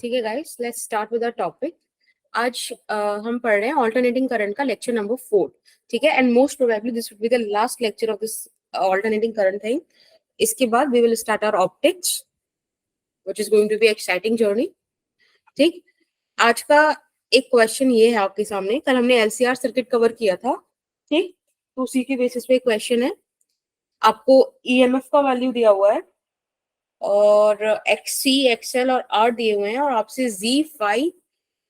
ठीक है guys, let's start with our topic. आज हम पढ़ रहे हैं ऑल्टरनेटिंग करंट का लेक्चर नंबर 4। ठीक है, and most probably this will be the last lecture of this alternating current thing. इसके बाद we will start our optics which is going to be exciting journey. ठीक, आज का एक क्वेश्चन ये है आपके सामने। कल हमने एलसीआर सर्किट कवर किया था, ठीक, तो उसी के बेसिस पे क्वेश्चन है। आपको ईएमएफ का वैल्यू दिया हुआ है और एक्ससी एक्सएल और आर दिए हुए हैं, और आपसे जी फाइव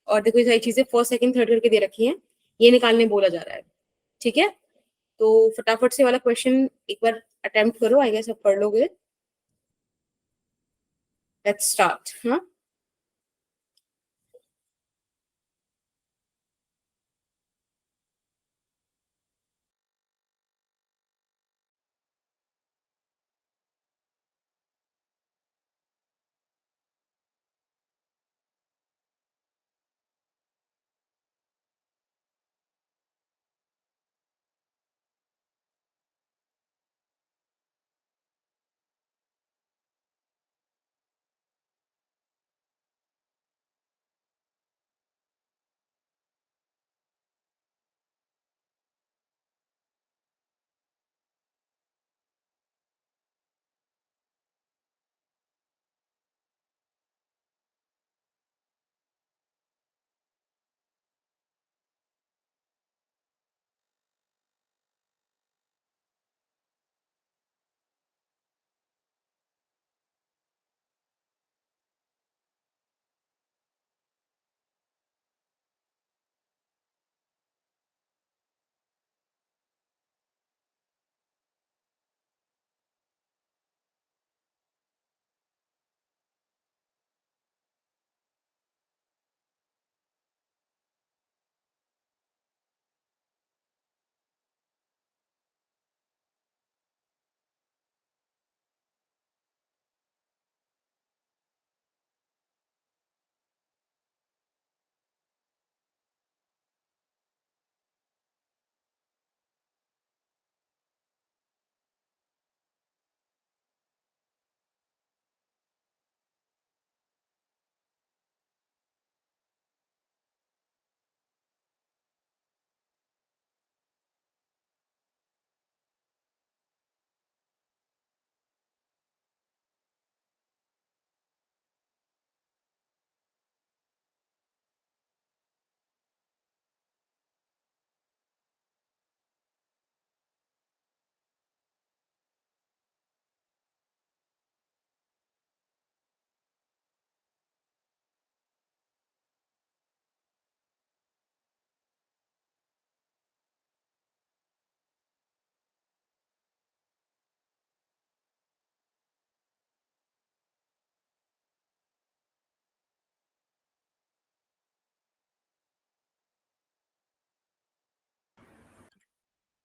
और देखो ये सारी चीजें फर्स्ट सेकंड थर्ड करके दे रखी हैं, ये निकालने बोला जा रहा है। ठीक है, तो फटाफट से वाला क्वेश्चन एक बार अटेम्प्ट करो, आई गेस आप पढ़ लोगे। Let's start. हाँ,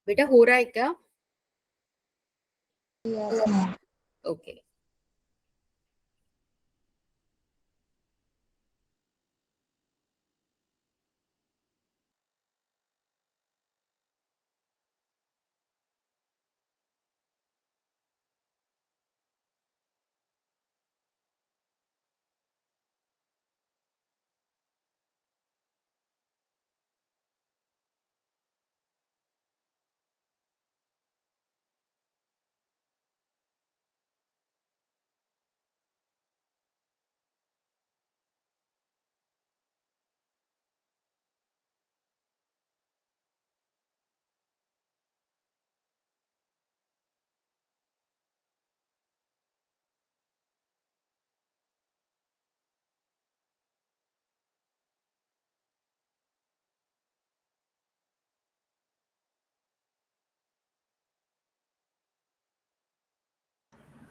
बेटा हो रहा है क्या? ओके।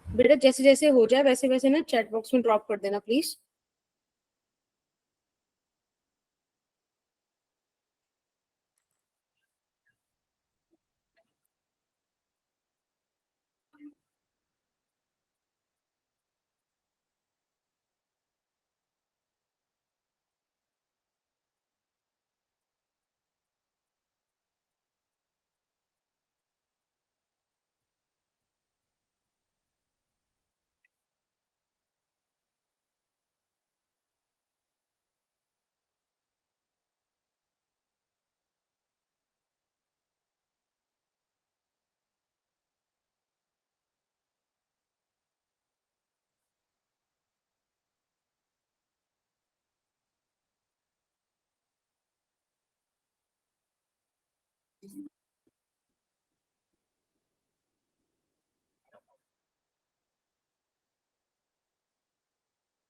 बेटा जैसे जैसे हो जाए वैसे वैसे ना चैट बॉक्स में ड्रॉप कर देना प्लीज।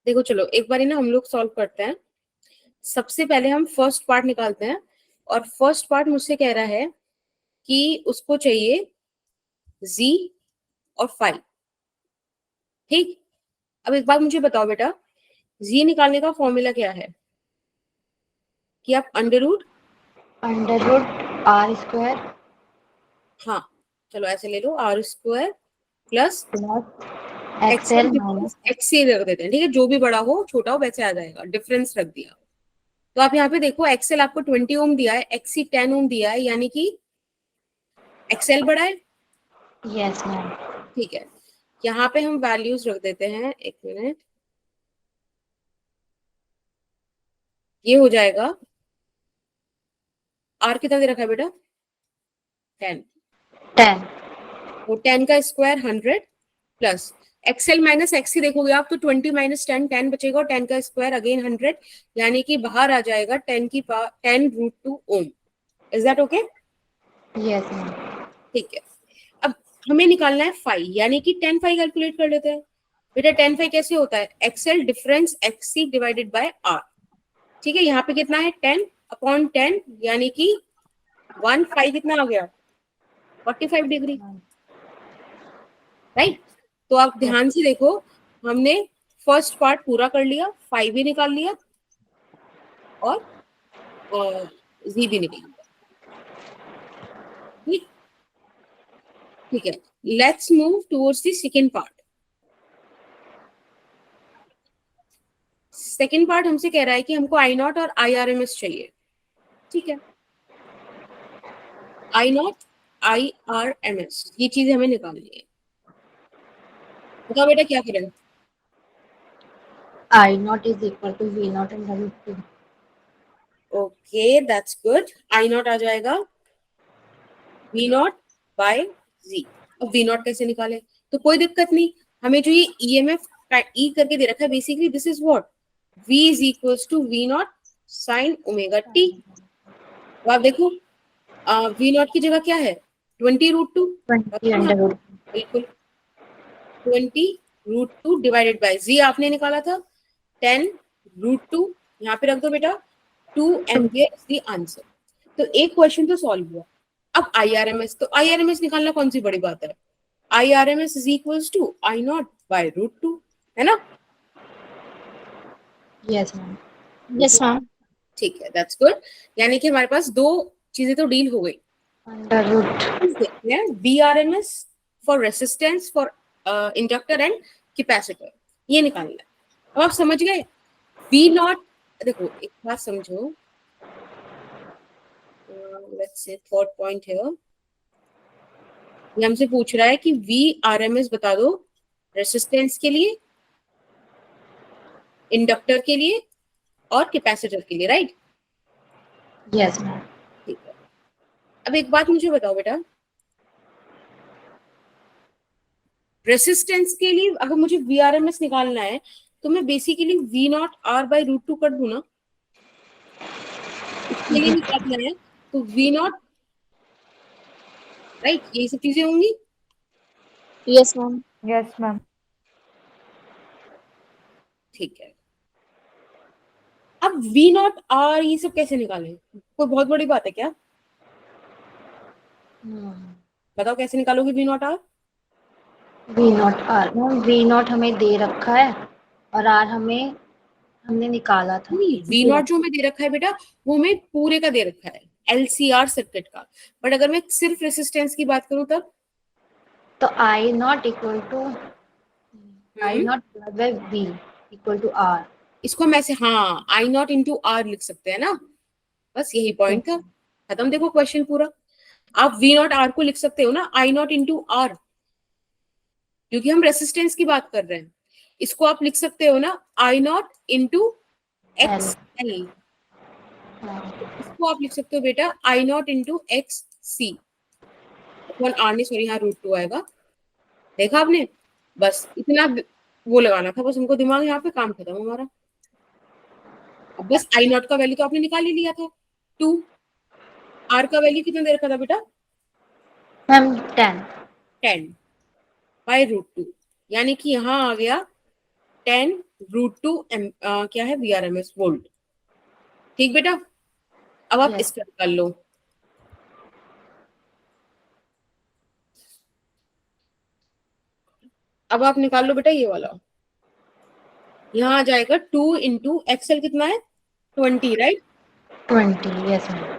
देखो चलो एक बारी ना हम लोग सॉल्व करते हैं। सबसे पहले हम फर्स्ट पार्ट निकालते हैं, और फर्स्ट पार्ट मुझसे कह रहा है कि उसको चाहिए z और फाइव। ठीक, अब एक बात मुझे बताओ बेटा, z निकालने का फॉर्मूला क्या है? कि आप आर स्क्वायर हाँ चलो ऐसे ले लो, R square plus plus XL XL difference minus XC रख देते हैं। ठीक है, जो भी बड़ा हो छोटा हो वैसे आ जाएगा, डिफरेंस रख दिया। तो आप यहाँ पे देखो, एक्सएल आपको 20 ओम दिया है, एक्सी 10 ओम दिया है, यानी कि एक्सएल बड़ा है। Yes ma'am. ठीक है, यहाँ पे हम वैल्यूज रख देते हैं, एक मिनट, ये हो जाएगा। आर कितना दे रखा है बेटा? 10। 10 तो 10 का square 100 plus XL minus XC देखोगे आप तो 20 माइनस 10 10 बचेगा, और 10 का स्क्वायर अगेन 100, यानी कि बाहर आ जाएगा 10 root 2 ohm. Is that okay? Yes ma'am. ठीक है, अब हमें निकालना है फाई, यानी कि 10 फाई कैलकुलेट कर लेते हैं। बेटा 10 फाई कैसे होता है? XL difference XC divided by R. ठीक है, यहाँ पे कितना है? 10/10, यानी कि 1 फाई कितना आ गया? 45 डिग्री, राइट? तो आप ध्यान से देखो, हमने फर्स्ट पार्ट पूरा कर लिया, फाइव भी निकाल लिया और जी भी निकाल लिया। ठीक, ठीक है, let's move towards the second part. Second part हमसे कह रहा है कि हमको आई नॉट और आई आर एम एस चाहिए। ठीक है, I not I R M S, ये चीजें हमें निकालनी है। बताओ बेटा क्या करें? I not is equal to V not under root 2। Okay that's good, I not आ जाएगा वी नॉट बाय जी। अब वी नॉट कैसे निकाले? तो कोई दिक्कत नहीं, हमें जो ये ईएमएफ ई करके दे रखा है, basically this is what, v is equals to V naught sine omega T. तो आप देखो, वी नॉट की जगह क्या है? 20 रूट 2। 20 under root. बिल्कुल, 20 रूट 2 डिवाइडेड बाय जी आपने निकाला था 10 रूट 2, यहाँ पे रख दो बेटा, 2 एम्पियर इज द आंसर। तो एक क्वेश्चन तो सॉल्व हुआ। अब आईआरएमएस, तो आईआरएमएस निकालना कौन सी बड़ी बात है? IRMS is equals to I not by root 2, है ना? Yes ma'am. Yes ma'am. ठीक है, दैट्स गुड, यानी कि हमारे पास दो चीजें तो डील हो गई। Under root. देखते हैं VRMS for resistance for inductor and capacitor, ये निकालना है। अब आप समझ गए वी नॉट। देखो एक बात समझो, लेट्स से थर्ड पॉइंट है, ये हमसे पूछ रहा है कि वी आर एम एस बता दो रेसिस्टेंस के लिए, इंडक्टर के लिए और कैपेसिटर के लिए, राइट? Yes ma'am. ठीक है, अब एक बात मुझे बताओ बेटा, रेसिस्टेंस के लिए अगर मुझे वी आर एम एस निकालना है तो मैं basically V naught R by root 2 कर दूं ना, इसके लिए निकालना है तो वी नॉट, राइट? यही सब चीजें होंगी। Yes ma'am. Yes ma'am. ठीक है, अब वी नॉट आर ये सब कैसे निकालें? कोई बहुत बड़ी बात है क्या? बताओ कैसे निकालोगे V naught R? V naught R ma'am, V naught हमें दे रखा है और आर हमने निकाला था। नहीं, वी नॉट जो हमें दे रखा है बेटा, वो हमें पूरे का दे रखा है, एलसीआर सर्किट का। बट अगर मैं सिर्फ रेसिस्टेंस की बात करूं तब तो I not equal to I not by V equal to R. इसको हम ऐसे, हाँ, आई नॉट इंटू आर लिख सकते हैं ना, बस यही पॉइंट था, खत्म। देखो क्वेश्चन पूरा, आप वी नॉट आर को लिख सकते हो ना आई नॉट इंटू आर, क्योंकि हम रेसिस्टेंस की बात कर रहे हैं। इसको आप लिख सकते हो ना I not into X L, इसको आप लिख सकते हो बेटा I not into X C अपन आर नहीं, सॉरी यहाँ रूट 2 आएगा। देखा आपने, बस इतना वो लगाना था, बस हमको दिमाग, यहाँ पे काम खत्म हमारा। अब बस आई नॉट का वैल्यू तो आपने निकाल ही लिया था 2, आर का वैल्यू कितना दे रखा था बेटा? मैम 10। 10 बाय रूट टू, यानी कि यहाँ आ गया 10 रूट टू क्या है, VRMS वोल्ट। ठीक बेटा, अब आप Yes. इसका कर लो। अब आप निकाल लो बेटा ये वाला, यहाँ आ जाएगा 2 इंटू एक्सएल कितना है 20, right, 20। Yes ma'am.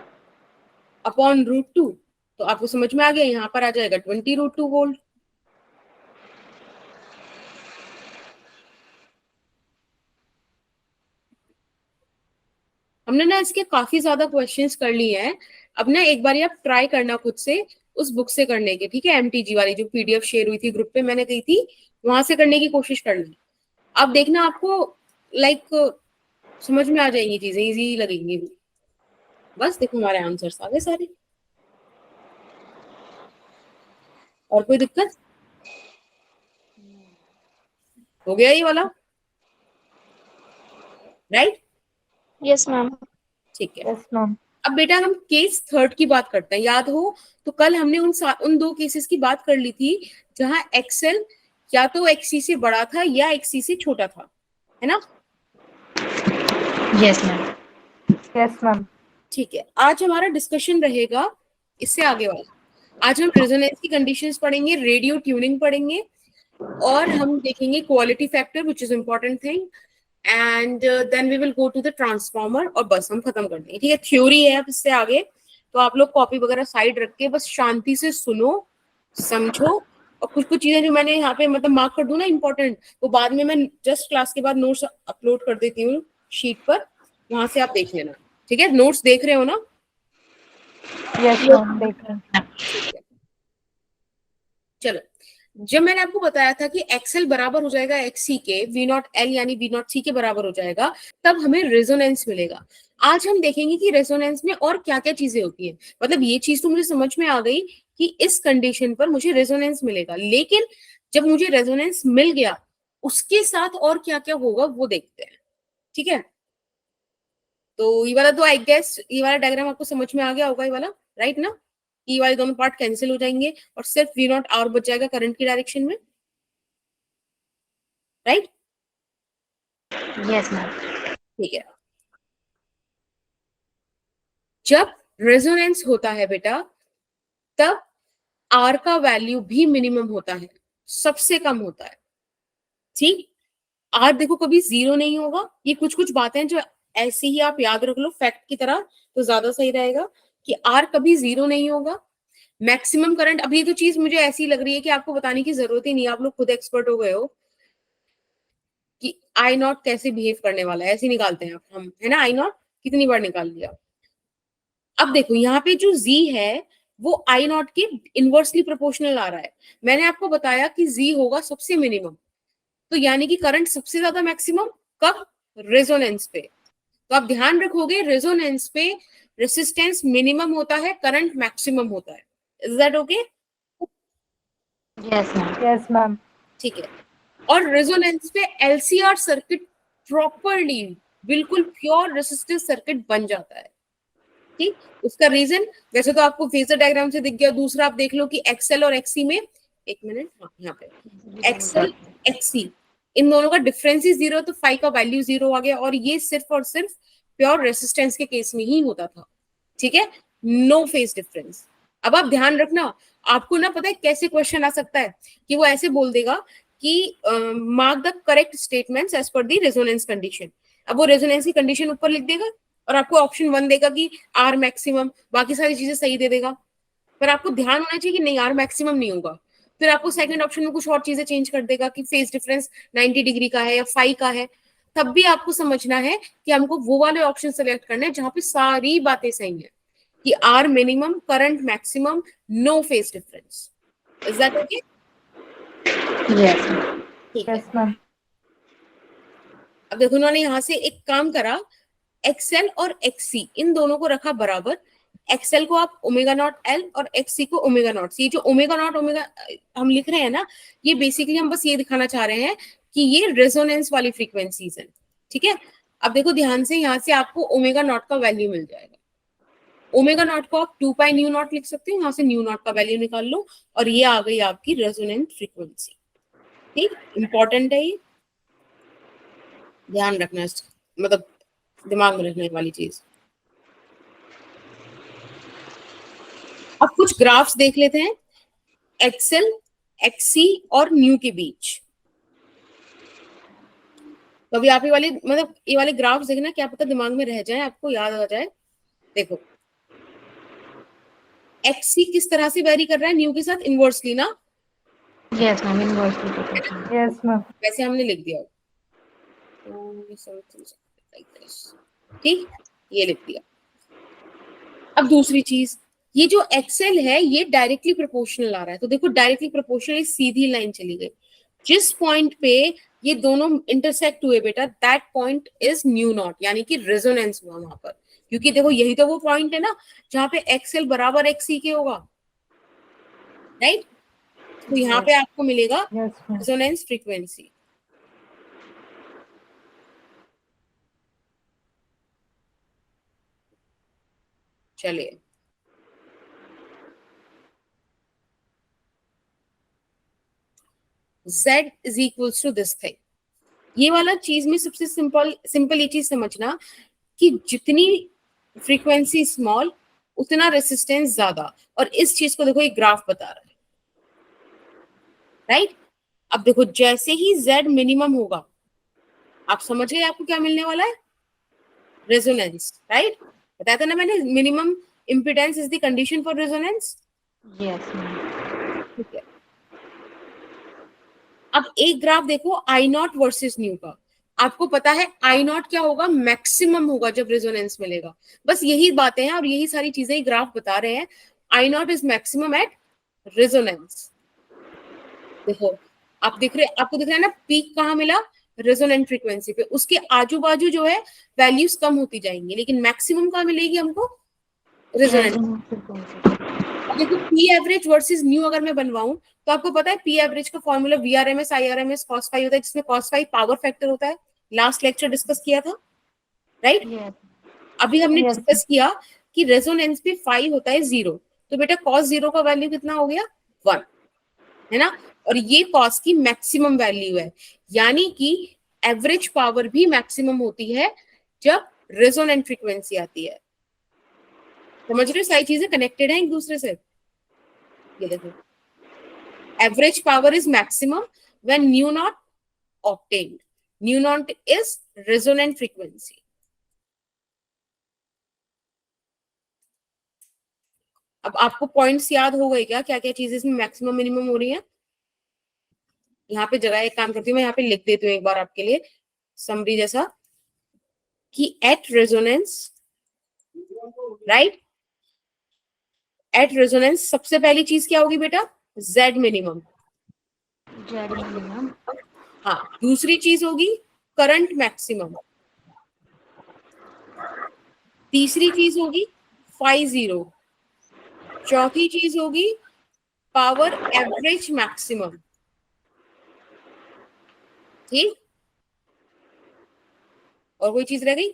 Upon root two. तो आपको समझ में आ गया, यहाँ पर आ जाएगा 20 रूट टू वोल्ट। हमने ना इसके काफी ज्यादा क्वेश्चंस कर लिए हैं। अब ना एक बार आप ट्राई करना खुद से, उस बुक से करने के, ठीक है, MTG वाली जो PDF शेयर हुई थी ग्रुप पे मैंने गई थी, वहां से करने की कोशिश करना। अब देखना आपको लाइक समझ में आ जाएंगी चीजें, इजी लगेंगी। बस देखो हमारे आंसर्स आ गए सारे। और कोई दिक्कत? हो गया ये वाला, राइट? Yes, ma'am. ठीक है। Yes ma'am. अब बेटा हम केस थर्ड की बात करते हैं। याद हो तो कल हमने उन दो केसेस की बात कर ली थी जहां एक्सेल या तो XC से बड़ा था या XC से छोटा था, है ना? Yes ma'am. Yes ma'am. ठीक है, आज हमारा डिस्कशन रहेगा इससे आगे वाला। आज हम रेजोनेंस की कंडीशंस पढ़ेंगे, रेडियो ट्यूनिंग पढ़ेंगे, और हम देखेंगे quality factor which is important thing, and then we will go to the transformer, और बस हम खत्म कर देंगे। ठीक है, थ्योरी है अब इससे आगे, तो आप लोग कॉपी वगैरह साइड रख के बस शांति से सुनो, समझो, और कुछ कुछ चीजें जो मैंने यहाँ पे मतलब मार्क कर दूं ना इंपॉर्टेंट, वो बाद में मैं जस्ट क्लास के बाद नोट्स अपलोड कर देती हूँ शीट पर, वहां से आप देख लेना। ठीक है, नोट्स देख रहे हो ना? यस मैम, देख रहे हैं। ठीक है, चलो। जब मैंने आपको बताया था कि एक्सएल बराबर हो जाएगा XC के, V0L यानी V0C के बराबर हो जाएगा, तब हमें रेजोनेंस मिलेगा। आज हम देखेंगे कि रेजोनेंस में और क्या क्या चीजें होती हैं। मतलब ये चीज तो मुझे समझ में आ गई कि इस कंडीशन पर मुझे रेजोनेंस मिलेगा, लेकिन जब मुझे रेजोनेंस मिल गया उसके साथ और क्या क्या होगा वो देखते हैं। ठीक है, तो ये वाला तो आई गेस ये वाला डायग्राम आपको समझ में आ गया होगा, ये वाला, राइट ना? ये वाले दोनों पार्ट कैंसिल हो जाएंगे और सिर्फ V0R बच जाएगा करंट की डायरेक्शन में, राइट? Yes ma'am. ठीक है, जब रेजोनेंस होता है बेटा तब R का वैल्यू भी मिनिमम होता है, सबसे कम होता है। ठीक, R देखो कभी 0 नहीं होगा। ये कुछ कुछ बातें जो ऐसे ही आप याद रख लो फैक्ट की तरह, तो ज्यादा सही रहेगा कि R कभी 0 नहीं होगा। मैक्सिमम करंट, अब ये तो चीज मुझे ऐसी लग रही है कि आपको बताने की जरूरत ही नहीं है, आप लोग खुद एक्सपर्ट हो गए हो कि I0 कैसे बिहेव करने वाला है। ऐसे निकालते हैं हम, है ना? I0 कितनी बार निकाल लिया। अब देखो यहाँ पे जो Z है वो I0 के इनवर्सली प्रोपोर्शनल आ रहा है। मैंने आपको बताया कि Z होगा सबसे मिनिमम, तो यानी कि करंट सबसे ज्यादा मैक्सिमम कब? रेजोनेंस पे। तो आप ध्यान रखोगे रेजोनेंस पे रेसिस्टेंस मिनिमम होता है, करंट मैक्सिमम होता है। Is that okay? Yes ma'am. Yes ma'am. ठीक है, और रेजोनेंस पे LCR सर्किट प्रॉपरली बिल्कुल प्योर रेसिस्टिव सर्किट बन जाता है। ठीक, उसका रीजन वैसे तो आपको फेजर डायग्राम से दिख गया। दूसरा आप देख लो कि एक्सएल और XC में, एक मिनट, हाँ यहाँ पे एक्सएल XC इन दोनों का डिफरेंस ही 0, तो फाई का वैल्यू 0 आ गया, और ये सिर्फ और सिर्फ प्योर रेसिस्टेंस के केस में ही होता था। ठीक है, नो फेज डिफरेंस। अब आप ध्यान रखना, आपको ना पता है कैसे क्वेश्चन आ सकता है कि वो ऐसे बोल देगा कि mark the correct statements as per the resonance condition. अब वो रेजोनेंस की कंडीशन ऊपर लिख देगा और आपको ऑप्शन 1 देगा कि R मैक्सिमम, बाकी सारी चीजें सही दे देगा। पर आपको ध्यान होना चाहिए कि नहीं, R मैक्सिमम नहीं होगा। फिर आपको सेकंड ऑप्शन में कुछ और चीजें चेंज कर देगा कि फेज डिफरेंस 90 डिग्री का है या 5 का है। तब भी आपको समझना है कि हमको वो वाले ऑप्शन सेलेक्ट करने हैं जहां पे सारी बातें सही है कि R minimum, current maximum, no phase difference. Is that okay? Yes ma'am. ठीक है, यस मैम। अब देखो उन्होंने यहाँ से एक काम करा, एक्सएल और XC इन दोनों को रखा बराबर। एक्सएल को आप ओमेगा नॉट L और XC को ओमेगा नॉट C। ये जो ओमेगा नॉट ओमेगा हम लिख रहे हैं ना, ये बेसिकली हम बस ये दिखाना चाह रहे हैं कि ये रेजोनेंस वाली फ्रीक्वेंसीज है। ठीक है, अब देखो ध्यान से, यहाँ से आपको ओमेगा नॉट का वैल्यू मिल जाएगा। ओमेगा नॉट को आप 2 पाई न्यू नॉट लिख सकते हो, यहाँ से न्यू नॉट का वैल्यू निकाल लो और ये आ गई आपकी रेजोनेंट फ्रीक्वेंसी। ठीक, इंपॉर्टेंट है ये, ध्यान रखना, मतलब दिमाग में रखने वाली चीज। अब कुछ ग्राफ्स देख लेते हैं एक्सएल, एक्सी और न्यू के बीच। कभी आप ये वाले मतलब ये वाले ग्राफ्स देखना, क्या पता दिमाग में रह जाए, आपको याद आ जाए। देखो एक्सी किस तरह से वेरी कर रहा है न्यू के साथ, इनवर्सली ना। Yes ma'am, inversely. Yes ma'am. वैसे हमने लिख दिया, ठीक, ये लिख दिया। अब दूसरी चीज, ये जो एक्सएल है ये डायरेक्टली प्रोपोर्शनल आ रहा है, तो देखो डायरेक्टली प्रोपोर्शनल सीधी लाइन चली गई। जिस पॉइंट पे ये दोनों इंटरसेक्ट हुए बेटा, that point is new not, यानी कि रेजोनेंस हुआ वहां पर। क्योंकि देखो यही तो वो पॉइंट है ना जहां पे एक्सएल बराबर एक्सी के होगा, राइट। तो यहाँ पे आपको मिलेगा यस मैम। Resonance frequency. चलिए Z is equals to this thing। ये वाला चीज में सबसे सिंपल ये चीज समझना कि जितनी फ्रीक्वेंसी स्मॉल उतना रेसिस्टेंस ज्यादा, और इस चीज को देखो एक ग्राफ बता रहा है, राइट। अब देखो जैसे ही Z मिनिमम होगा, आप समझ गए आपको क्या मिलने वाला है, रेजोनेंस, राइट। बताया था ना मैंने, minimum impedance is the condition for resonance. Yes ma'am. ठीक है, अब एक ग्राफ देखो आई नॉट वर्सेस न्यू का। आपको पता है आई नॉट क्या होगा, मैक्सिमम होगा जब रेजोनेंस मिलेगा। बस यही बातें हैं और यही सारी चीजें ग्राफ बता रहे हैं। I not is maximum at resonance. देखो आप दिख रहे, आपको दिख रहा है ना पीक कहाँ मिला, रेजोनेंट फ्रीक्वेंसी पे। उसके आजू बाजू जो है वैल्यूज कम होती जाएंगी, लेकिन मैक्सिमम कहाँ मिलेगी हमको, रेजोनेंट। देखो पी एवरेज वर्सेस न्यू अगर मैं बनवाऊं तो आपको पता है पी एवरेज का formula VRMS IRMS cos phi होता है, जिसमें कॉस फाई पावर फैक्टर होता है। लास्ट लेक्चर डिस्कस किया था, राइट। अभी हमने Yes. डिस्कस किया कि रेजोनेंस पे फाई होता है 0, तो बेटा कॉस 0 का वैल्यू कितना हो गया, 1, है ना। और ये कॉस की मैक्सिमम वैल्यू है, यानी कि एवरेज पावर भी मैक्सिमम होती है जब रेजोनेंट फ्रीक्वेंसी आती है। समझ रहे हो, सारी चीजें कनेक्टेड हैं एक दूसरे से। ये देखो average power is maximum when nu naught obtained. Nu naught is resonant frequency. अब आपको पॉइंट्स याद हो गए क्या, क्या क्या चीजें इसमें मैक्सिमम मिनिमम हो रही है। यहाँ पे जगह एक काम करती हूँ मैं, यहाँ पे लिख देती हूँ एक बार आपके लिए समरी जैसा, कि at resonance, right, at resonance सबसे पहली चीज क्या होगी बेटा, Z मिनिमम। Z minimum. हाँ, दूसरी चीज होगी करंट मैक्सिमम। तीसरी चीज होगी फाई 0। चौथी चीज होगी पावर एवरेज मैक्सिमम। ठीक, और कोई चीज रह गई,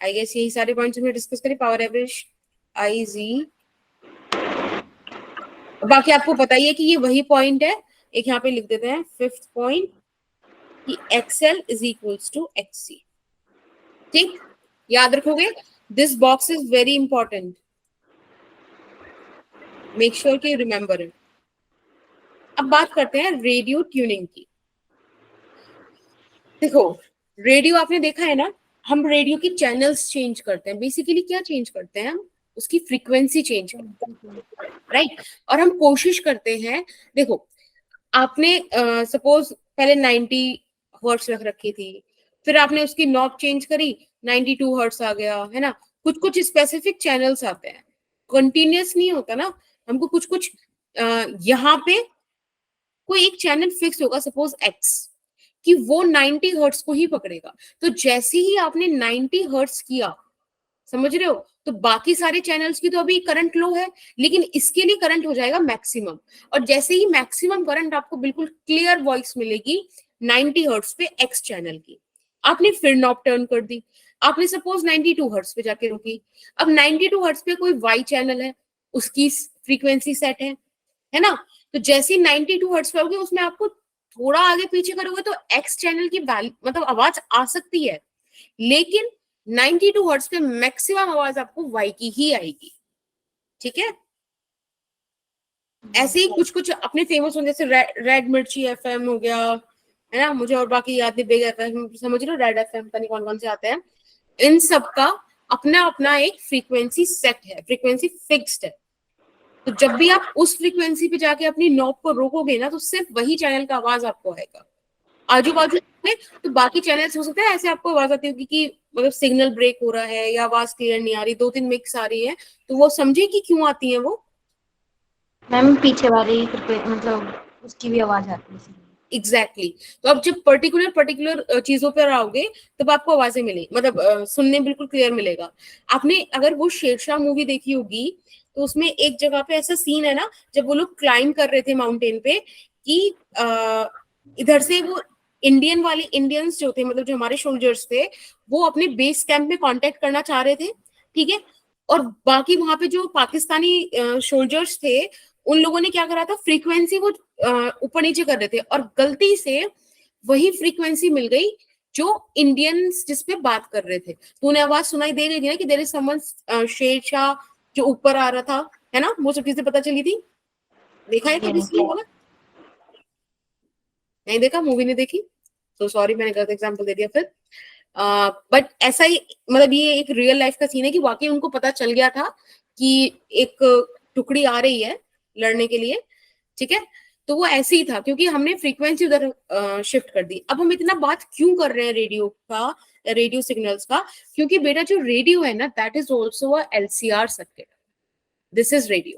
आई गेस यही सारे पॉइंट्स हमने डिस्कस करी, पावर एवरेज आई जी। बाकी आपको पता ही है कि ये वही पॉइंट है, एक यहाँ पे लिख देते हैं फिफ्थ पॉइंट, कि XL is equals to XC. ठीक, याद रखोगे, this box is very important, make sure कि रिमेंबर इट। अब बात करते हैं रेडियो ट्यूनिंग की। देखो रेडियो आपने देखा है ना, हम रेडियो की चैनल्स चेंज करते हैं। बेसिकली क्या चेंज करते हैं हम, उसकी फ्रीक्वेंसी चेंज करते हैं, राइट। और हम कोशिश करते हैं, देखो आपने सपोज पहले 90 हर्ट्ज रख रखी थी, फिर आपने उसकी नॉब चेंज करी, 92 हर्ट्ज आ गया, है ना। कुछ कुछ स्पेसिफिक चैनल्स आते हैं, कंटिन्यूअस नहीं होता ना। हमको कुछ कुछ यहाँ पे कोई एक चैनल फिक्स होगा, सपोज एक्स, कि वो 90 हर्ट्ज को ही पकड़ेगा। तो जैसे ही आपने 90 हर्ट्ज किया, समझ रहे हो, तो बाकी सारे चैनल्स की तो अभी करंट लो है, लेकिन इसके लिए करंट हो जाएगा मैक्सिमम। और जैसे ही मैक्सिमम करंट आपको बिल्कुल क्लियर वॉइस मिलेगी 90 हर्ट्ज पे एक्स चैनल की, आपने फिर नॉब टर्न कर दी, आपने सपोज 92 हर्ट्ज पे जाके रुकी। अब 92 हर्ट्ज पे कोई वाई चैनल है, उसकी फ्रीक्वेंसी सेट है ना। तो जैसे ही 92 हर्ट्ज पे होगी, उसमें आपको थोड़ा आगे पीछे करोगे तो एक्स चैनल की मतलब आवाज आ सकती है, लेकिन 92 हर्ट्ज पे मैक्सिमम आवाज आपको वाई की ही आएगी। ठीक है, ऐसे ही कुछ कुछ अपने फेमस होने, जैसे रेड मिर्ची एफएम हो गया, है ना, मुझे और बाकी याद नहीं, बिग एफएम समझ लो, रेड एफएम, पता नहीं कौन कौन से आते हैं। इन सब का अपना अपना एक फ्रीक्वेंसी सेट है, फ्रीक्वेंसी फिक्स्ड है। तो जब भी आप उस फ्रीक्वेंसी पे जाके अपनी नॉब को रोकोगे ना, तो सिर्फ वही चैनल का आवाज आपको आएगा। आजू बाजू में तो बाकी चैनल्स हो सकते हैं ऐसे आपको आवाज आती होगी कि मतलब सिग्नल ब्रेक हो रहा है या आवाज क्लियर नहीं आ रही, 2-3 मिक्स आ रही है, तो वो समझे कि क्यों आती है वो। मैम पीछे वाली मतलब उसकी भी आवाज आती है। एग्जैक्टली तो अब जब पर्टिकुलर चीजों पर आओगे तब आपको आवाजें मिलेगी, मतलब सुनने बिल्कुल क्लियर मिलेगा। आपने अगर वो शेरशाह मूवी देखी होगी, तो उसमें एक जगह पे ऐसा सीन है ना, जब वो लोग क्लाइंब कर रहे थे माउंटेन पे, कि इधर से वो इंडियंस जो थे, मतलब जो हमारे सोल्जर्स थे, वो अपने बेस कैंप में कांटेक्ट करना चाह रहे थे। ठीक है, और बाकी वहां पे जो पाकिस्तानी सोल्जर्स थे, उन लोगों ने क्या करा था, फ्रीक्वेंसी वो ऊपर नीचे कर रहे थे, और गलती से वही फ्रीक्वेंसी मिल गई जो इंडियंस जिस पे बात कर रहे थे। तो उन्हें आवाज सुनाई दे रही थी ना कि देयर इज समवन, शेरशाह जो ऊपर आ रहा था, है ना, वो सब चीजें पता चली थी। देखा है कभी सीन वाला? नहीं देखा, मूवी नहीं देखी, तो सॉरी मैंने गलत एग्जांपल दे दिया फिर। बट ऐसा ही, मतलब ये एक रियल लाइफ का सीन है कि वाकई उनको पता चल गया था कि एक टुकड़ी आ रही है लड़ने के लिए। ठीक है, तो वो ऐसे ही था, क्योंकि हमने फ्रीक्वेंसी उधर शिफ्ट कर दी। अब हम इतना बात क्यों कर रहे हैं रेडियो का, रेडियो सिग्नल्स का? क्योंकि बेटा जो रेडियो है ना, that is also a LCR circuit. This is radio.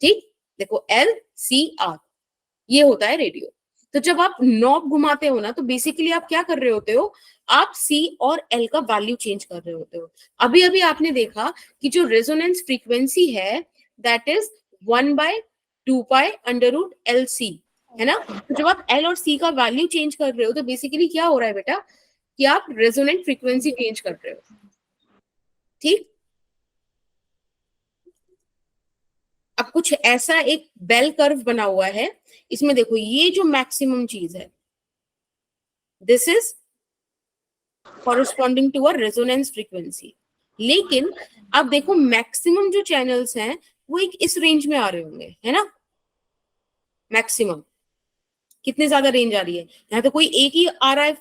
ठीक, देखो LCR, ये होता है रेडियो। तो जब आप नॉब घुमाते हो ना, तो बेसिकली आप क्या कर रहे होते हो, आप C और L का वैल्यू चेंज कर रहे होते हो। अभी अभी आपने देखा कि जो रेजोनेंस फ्रीक्वेंसी है, दैट इज 1/2π√LC, है ना। तो जब आप L और C का वैल्यू चेंज कर रहे हो, तो बेसिकली क्या हो रहा है बेटा, कि आप रेजोनेंट फ्रीक्वेंसी चेंज कर रहे हो। ठीक, अब कुछ ऐसा एक बेल कर्व बना हुआ है, इसमें देखो ये जो मैक्सिमम चीज है, this is corresponding to a resonance frequency. लेकिन अब देखो मैक्सिमम जो चैनल्स हैं वो एक इस रेंज में आ रहे होंगे, है ना। मैक्सिमम कितने ज्यादा रेंज आ रही है, यहाँ तो कोई एक ही आ रहा है,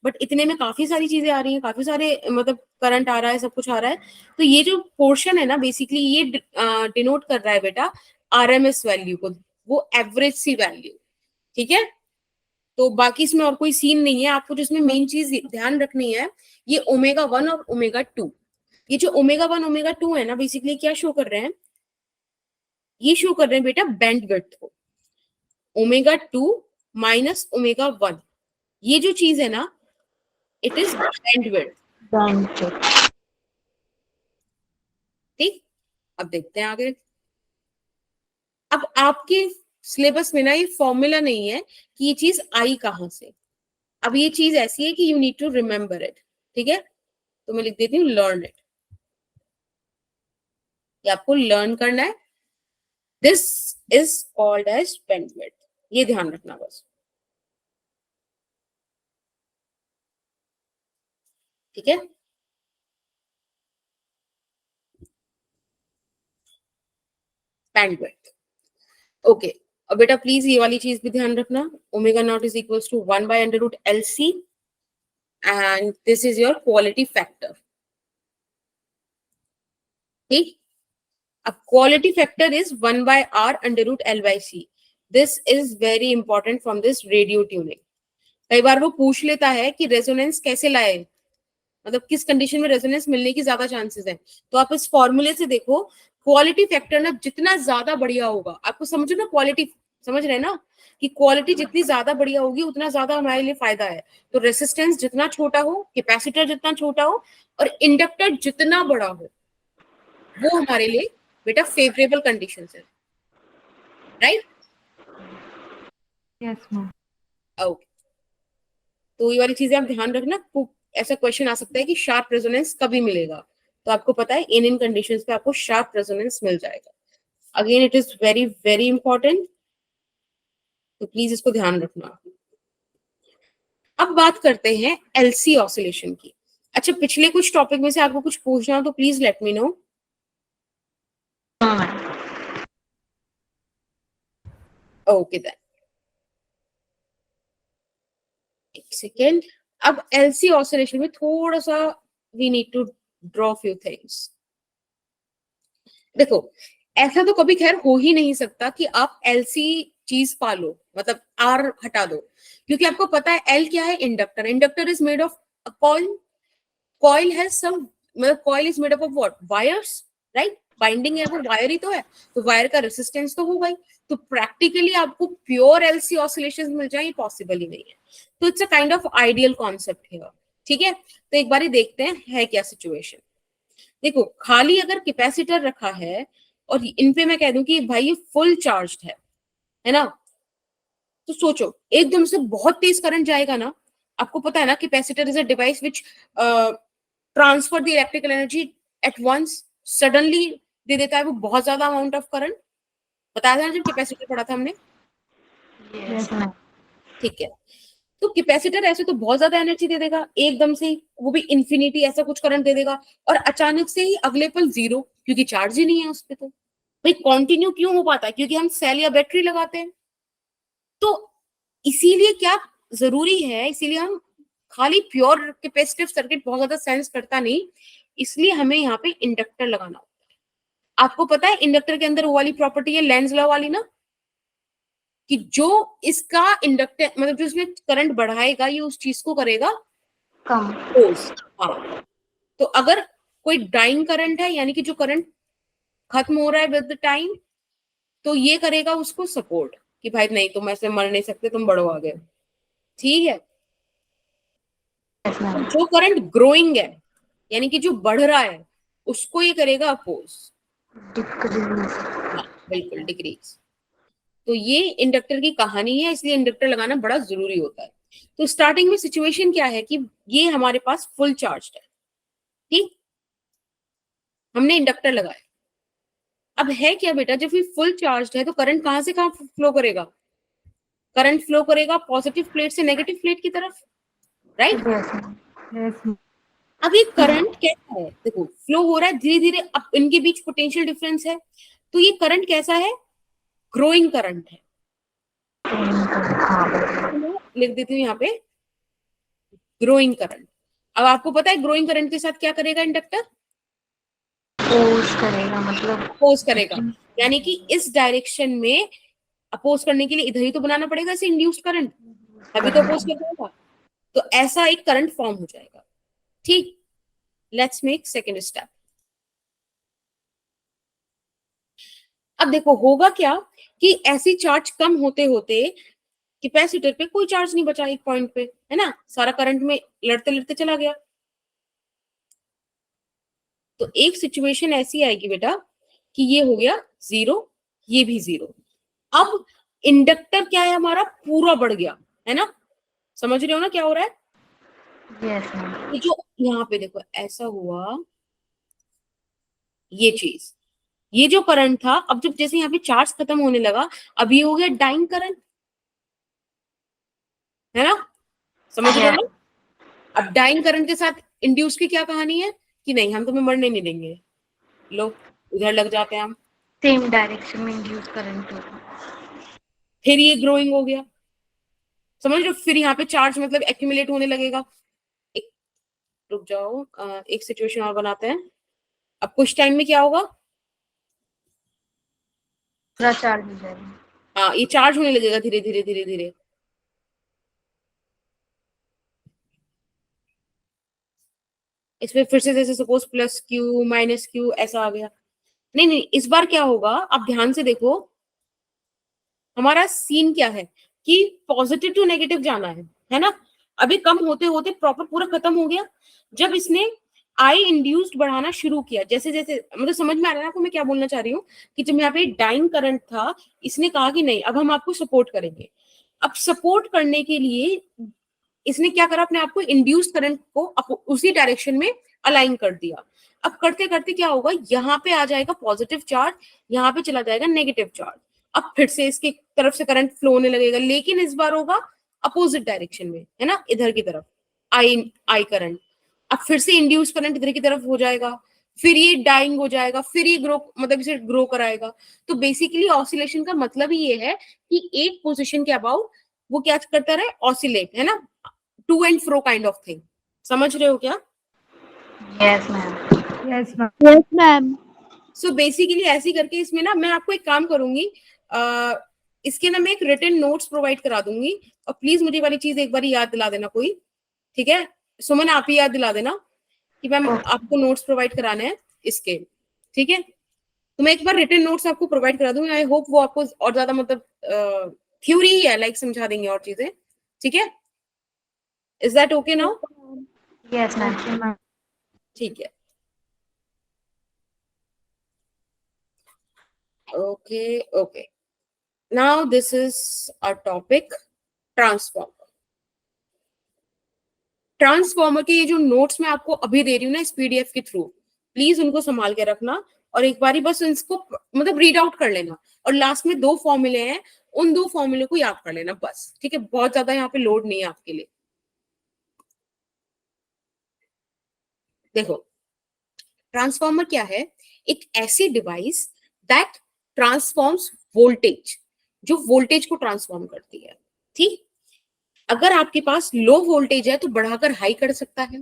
बट इतने में काफी सारी चीजें आ रही हैं, काफी सारे मतलब करंट आ रहा है, सब कुछ आ रहा है। तो ये जो पोर्शन है ना, बेसिकली ये डिनोट कर रहा है बेटा RMS वैल्यू को, वो एवरेज सी वैल्यू। ठीक है, तो बाकी इसमें और कोई सीन नहीं है। आपको जिसमें मेन चीज ध्यान रखनी है, ये ω1 और ω2। ये जो ω1 ω2 है ना, बेसिकली क्या शो कर रहे हैं, ये शो कर रहे हैं बेटा बैंड विड्थ को। ω2 माइनस ω1, ये जो चीज है ना, इट इज बैंड विड्थ। ठीक, अब देखते हैं आगे। अब आपके सिलेबस में ना ये फॉर्मूला नहीं है कि ये चीज आई कहां से। अब ये चीज ऐसी है कि you need to remember it. ठीक है, तो मैं लिख देती हूँ लर्न इट, ये आपको लर्न करना है। This is called as bandwidth, ये ध्यान रखना बस। ठीक है, बैंडविड्थ। ओके, अब बेटा प्लीज ये वाली चीज भी ध्यान रखना, ω0 is equals to 1/√LC and this is your quality factor. ठीक, अब quality factor is 1/R√L/C। This is very important from this radio tuning. कई बार वो पूछ लेता है कि रेजोनेंस कैसे लाए, मतलब किस कंडीशन में रेजोनेंस मिलने की ज्यादा चांसेस है। तो आप इस फॉर्मूले से देखो, क्वालिटी फैक्टर ना जितना ज्यादा बढ़िया होगा, आपको समझो ना, क्वालिटी समझ रहे ना, कि क्वालिटी जितनी ज्यादा बढ़िया होगी उतना ज्यादा हमारे लिए फायदा है। तो रेसिस्टेंस जितना छोटा हो, कैपेसिटर जितना छोटा हो, और इंडक्टर जितना बड़ा हो, वो हमारे लिए बेटा फेवरेबल कंडीशन है। राइट? Yes, ma'am. ओके, तो ये वाली चीजें आप ध्यान रखना। ऐसा क्वेश्चन आ सकता है कि शार्प रेजोनेंस कभी मिलेगा, तो आपको पता है इन कंडीशंस पे आपको शार्प रेजोनेंस मिल जाएगा। Again it is very very important, तो प्लीज इसको ध्यान रखना। अब बात करते हैं एलसी ऑसिलेशन की। अच्छा, पिछले कुछ टॉपिक में से आपको कुछ पूछना हो तो please let me know. Okay then, एक सेकेंड। अब एलसी ऑसिलेशन में थोड़ा सा we need to draw few things. देखो, ऐसा तो कभी खैर हो ही नहीं सकता कि आप एलसी चीज पालो, मतलब आर हटा दो, क्योंकि आपको पता है एल क्या है, inductor. Inductor is made of a coil, coil has some, मतलब coil is made up of what, wires, right. Binding है वो वायर ही तो है, तो वायर का रेसिस्टेंस तो होगा ही। तो प्रैक्टिकली आपको प्योर एलसी ऑसिलेशंस मिल जाए, पॉसिबल ही नहीं है। तो it's a kind of ideal concept है, ठीक है। तो एक बार देखते हैं है क्या सिचुएशन। देखो, खाली अगर कैपेसिटर रखा है और इन पे मैं कह दूं कि भाई ये फुल चार्ज्ड है ना, तो सोचो एकदम से बहुत तेज करंट जाएगा ना। आपको पता है ना, capacitor is a device which transfer the electrical energy at once, suddenly दे देता है वो बहुत ज्यादा अमाउंट ऑफ करंट। बताया था ना जब कैपेसिटर पढ़ा था हमने, यस मैम। ठीक है। तो कैपेसिटर ऐसे तो बहुत ज्यादा एनर्जी दे देगा एकदम से ही, वो भी इंफिनिटी ऐसा कुछ करंट दे देगा, और अचानक से ही अगले पल जीरो, क्योंकि चार्ज ही नहीं है उस पे। तो भाई कंटिन्यू क्यों हो पाता है, क्योंकि हम सेल या बैटरी लगाते हैं। तो इसीलिए क्या जरूरी है, इसीलिए हम खाली प्योर कैपेसिटिव सर्किट बहुत ज्यादा सेंस करता नहीं, इसलिए हमें यहाँ पे इंडक्टर लगाना होता है। आपको पता है इंडक्टर के अंदर वो वाली प्रॉपर्टी है लेंज लॉ वाली ना, कि जो इसका इंडक्टर, मतलब जो इसमें करंट बढ़ाएगा ये उस चीज को करेगा कम। पोज। हाँ, तो अगर कोई डाइंग करंट है, यानी कि जो करंट खत्म हो रहा है विद द टाइम, तो ये करेगा उसको सपोर्ट, कि भाई नहीं तुम ऐसे मर नहीं सकते, तुम बढ़ो आगे, ठीक है। यस और मैम। जो करंट ग्रोइंग है, यानी कि जो बढ़ रहा है, उसको ये करेगा अपोज। डिक्रीज। हाँ बिल्कुल, डिक्रीज। तो ये इंडक्टर की कहानी है, इसलिए इंडक्टर लगाना बड़ा जरूरी होता है। तो स्टार्टिंग में सिचुएशन क्या है कि ये हमारे पास फुल चार्ज है, ठीक, हमने इंडक्टर लगाया। अब है क्या बेटा, जब ये फुल चार्ज है तो करंट कहां से कहां फ्लो करेगा, करंट फ्लो करेगा पॉजिटिव प्लेट से नेगेटिव प्लेट की तरफ, right. Yes ma'am. Yes ma'am. अब ये करंट कैसा है, देखो फ्लो हो रहा है धीरे धीरे, अब इनके बीच पोटेंशियल डिफरेंस है, तो ये करंट कैसा है, ग्रोइंग करंट है। हाँ तो मैं लिख देती हूँ यहाँ पे ग्रोइंग करंट। अब आपको पता है ग्रोइंग करंट के साथ क्या करेगा इंडक्टर, पोज करेगा, मतलब अपोज करेगा, यानी कि इस डायरेक्शन में अपोज करने के लिए इधर ही तो बनाना पड़ेगा इसे इंड्यूस्ड करंट, तभी तो अपोज कर पाएगा। तो ऐसा एक करंट फॉर्म हो जाएगा, ठीक। Let's make second step. अब देखो होगा क्या कि ऐसी चार्ज कम होते होते कैपेसिटर पे कोई चार्ज नहीं बचा एक पॉइंट पे, है ना, सारा करंट में लड़ते लड़ते चला गया। तो एक सिचुएशन ऐसी आएगी बेटा कि ये हो गया जीरो, ये भी जीरो। अब इंडक्टर क्या है हमारा, पूरा बढ़ गया, है ना, समझ रहे हो ना क्या हो रहा है। Yes ma'am. ये जो यहाँ पे देखो ऐसा हुआ, ये चीज, ये जो करंट था, अब जब जैसे यहाँ पे चार्ज खत्म होने लगा, अब ये हो गया डाइंग करंट, है ना, समझ रहे हो ना। अब डाइंग करंट के साथ इंड्यूस की क्या कहानी है कि नहीं हम तुम्हें मरने नहीं देंगे, लो उधर लग जाते हैं हम, सेम डायरेक्शन में इंड्यूस करंट होगा। फिर ये ग्रोइंग हो गया, समझ रहे हो, फिर यहाँ पे चार्ज मतलब एक्यूमुलेट होने लगेगा। एक, रुक जाओ, एक सिचुएशन और बनाते हैं। अब कुछ टाइम में क्या होगा, पूरा चार्ज हो जाएगा। हाँ ये चार्ज होने लगेगा धीरे धीरे धीरे धीरे। इसमें फिर से जैसे suppose plus Q minus Q ऐसा आ गया। नहीं नहीं, इस बार क्या होगा, आप ध्यान से देखो, हमारा सीन क्या है कि पॉजिटिव टू नेगेटिव जाना है ना। अभी कम होते होते प्रॉपर पूरा खत्म हो गया, जब इसने आई इंड्यूस्ड बढ़ाना शुरू किया, जैसे जैसे मतलब समझ में आ रहा है आपको मैं क्या बोलना चाह रही हूँ, कि जब यहाँ पे डाइंग करंट था, इसने कहा कि नहीं अब हम आपको सपोर्ट करेंगे। अब सपोर्ट करने के लिए इसने क्या करा, अपने आप को इंड्यूस्ड करंट को उसी डायरेक्शन में अलाइन कर दिया। अब करते करते क्या होगा, यहाँ पे आ जाएगा पॉजिटिव चार्ज, यहाँ पे चला जाएगा नेगेटिव चार्ज। अब फिर से इसकी तरफ से करंट फ्लो होने लगेगा, लेकिन इस बार होगा अपोजिट डायरेक्शन में, है ना, इधर की तरफ आई करंट। अब फिर से इंड्यूस करंट इधर की तरफ हो जाएगा, फिर ये डाइंग हो जाएगा, फिर ये ग्रो, मतलब इसे ग्रो कराएगा। तो बेसिकली ऑसिलेशन का मतलब ही ये है कि एक पोजीशन के अबाउट वो क्या करता रहे, ऑसिलेट, है ना, to and fro kind of thing. समझ रहे हो क्या? Yes ma'am. Yes, ma'am. Yes, ma'am. So basically ऐसे ही करके इसमें ना मैं आपको एक काम करूंगी, इसके ना मैं एक रिटन नोट्स प्रोवाइड करा दूंगी, और प्लीज मुझे वाली चीज एक बार याद दिला देना कोई, ठीक है? सुमन आप ही याद दिला देना कि मैम आपको नोट्स प्रोवाइड कराने हैं इसके, ठीक है? तो मैं एक बार रिटन नोट्स आपको प्रोवाइड करा दूंगी। आई होप वो आपको और ज्यादा मतलब थ्योरी ही है, लाइक समझा देंगे और चीजें, ठीक है? Is that okay now? Yes ma'am. Okay, ma'am. ठीक है, okay okay. Now this is a topic, transformer. Transformer के ये जो नोट्स मैं आपको अभी दे रही हूँ ना इस पीडीएफ के थ्रू, प्लीज उनको संभाल के रखना, और एक बारी बस इसको मतलब रीड आउट कर लेना, और लास्ट में 2 फॉर्मूले हैं, उन 2 फॉर्मूले को याद कर लेना बस, ठीक है? बहुत ज्यादा यहाँ पे लोड नहीं है आपके लिए। देखो, ट्रांसफॉर्मर क्या है, एक ऐसी डिवाइस दैट ट्रांसफॉर्म्स वोल्टेज, जो वोल्टेज को ट्रांसफॉर्म करती है, ठीक? अगर आपके पास लो वोल्टेज है तो बढ़ाकर हाई कर सकता है,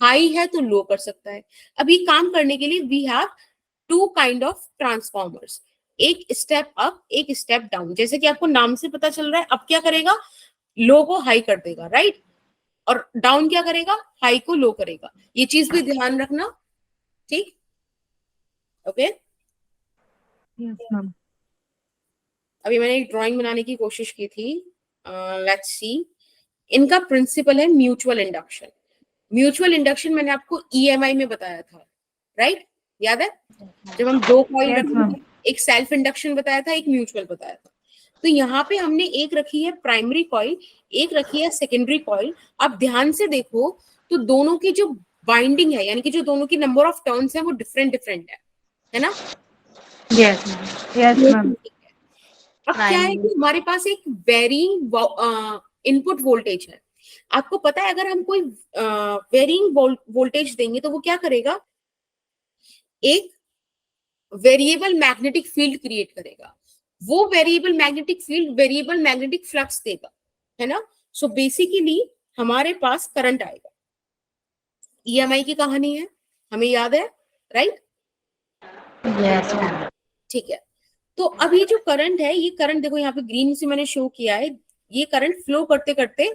हाई है तो लो कर सकता है। अब ये काम करने के लिए we have 2 kind of transformers, एक स्टेप अप, एक स्टेप डाउन। जैसे कि आपको नाम से पता चल रहा है, अब क्या करेगा, लो को हाई कर देगा, राइट? और डाउन क्या करेगा, हाई को लो करेगा। ये चीज भी ध्यान रखना, ठीक? ओके। Yes, ma'am. अभी मैंने एक ड्राइंग बनाने की कोशिश की थी, लेट्स सी। इनका प्रिंसिपल है म्यूचुअल इंडक्शन। म्यूचुअल इंडक्शन मैंने आपको ईएमआई में बताया था, राइट? याद है जब हम 2 कॉइल Yes, रखे ma'am. थे, एक सेल्फ इंडक्शन बताया था, एक म्यूचुअल बताया था। तो यहाँ पे हमने एक रखी है प्राइमरी कॉइल, एक रखी है सेकेंडरी कॉइल। आप ध्यान से देखो तो दोनों की जो बाइंडिंग है, यानी कि जो दोनों की नंबर ऑफ टर्न्स है वो डिफरेंट डिफरेंट है ना? Yes ma'am. Yes, ma'am. अब क्या है कि हमारे पास एक वेरिंग इनपुट वोल्टेज है। आपको पता है अगर हम कोई वेरिंग वोल्टेज देंगे तो वो क्या करेगा, एक वेरिएबल मैग्नेटिक फील्ड क्रिएट करेगा। वो variable magnetic field variable magnetic flux देगा, है ना? सो बेसिकली हमारे पास करंट आएगा। ईएमआई की कहानी है, हमें याद है, राइट? Yes ma'am. ठीक है। तो अब ये जो करंट है, ये करंट देखो यहाँ पे ग्रीन से मैंने शो किया है, ये करंट फ्लो करते करते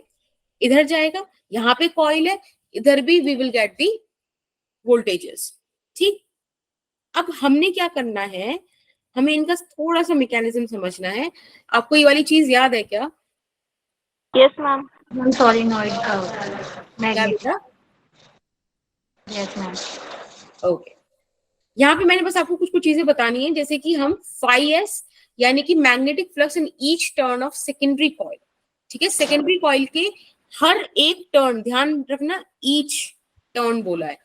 इधर जाएगा, यहाँ पे कॉइल है, इधर भी we will get the voltages, ठीक? अब हमने क्या करना है, हमें इनका थोड़ा सा मैकेनिज्म समझना है। आपको ये वाली चीज याद है क्या? Yes, ma'am. मैम सॉलिनॉइड का क्या मैग्नेट। बेटा? Yes ma'am. ओके, यहाँ पे मैंने बस आपको कुछ कुछ चीजें बतानी है, जैसे कि हम फाई-एस यानी कि magnetic flux in each turn off secondary coil, ठीक है? सेकेंडरी कॉइल के हर एक टर्न, ध्यान रखना ईच टर्न बोला है,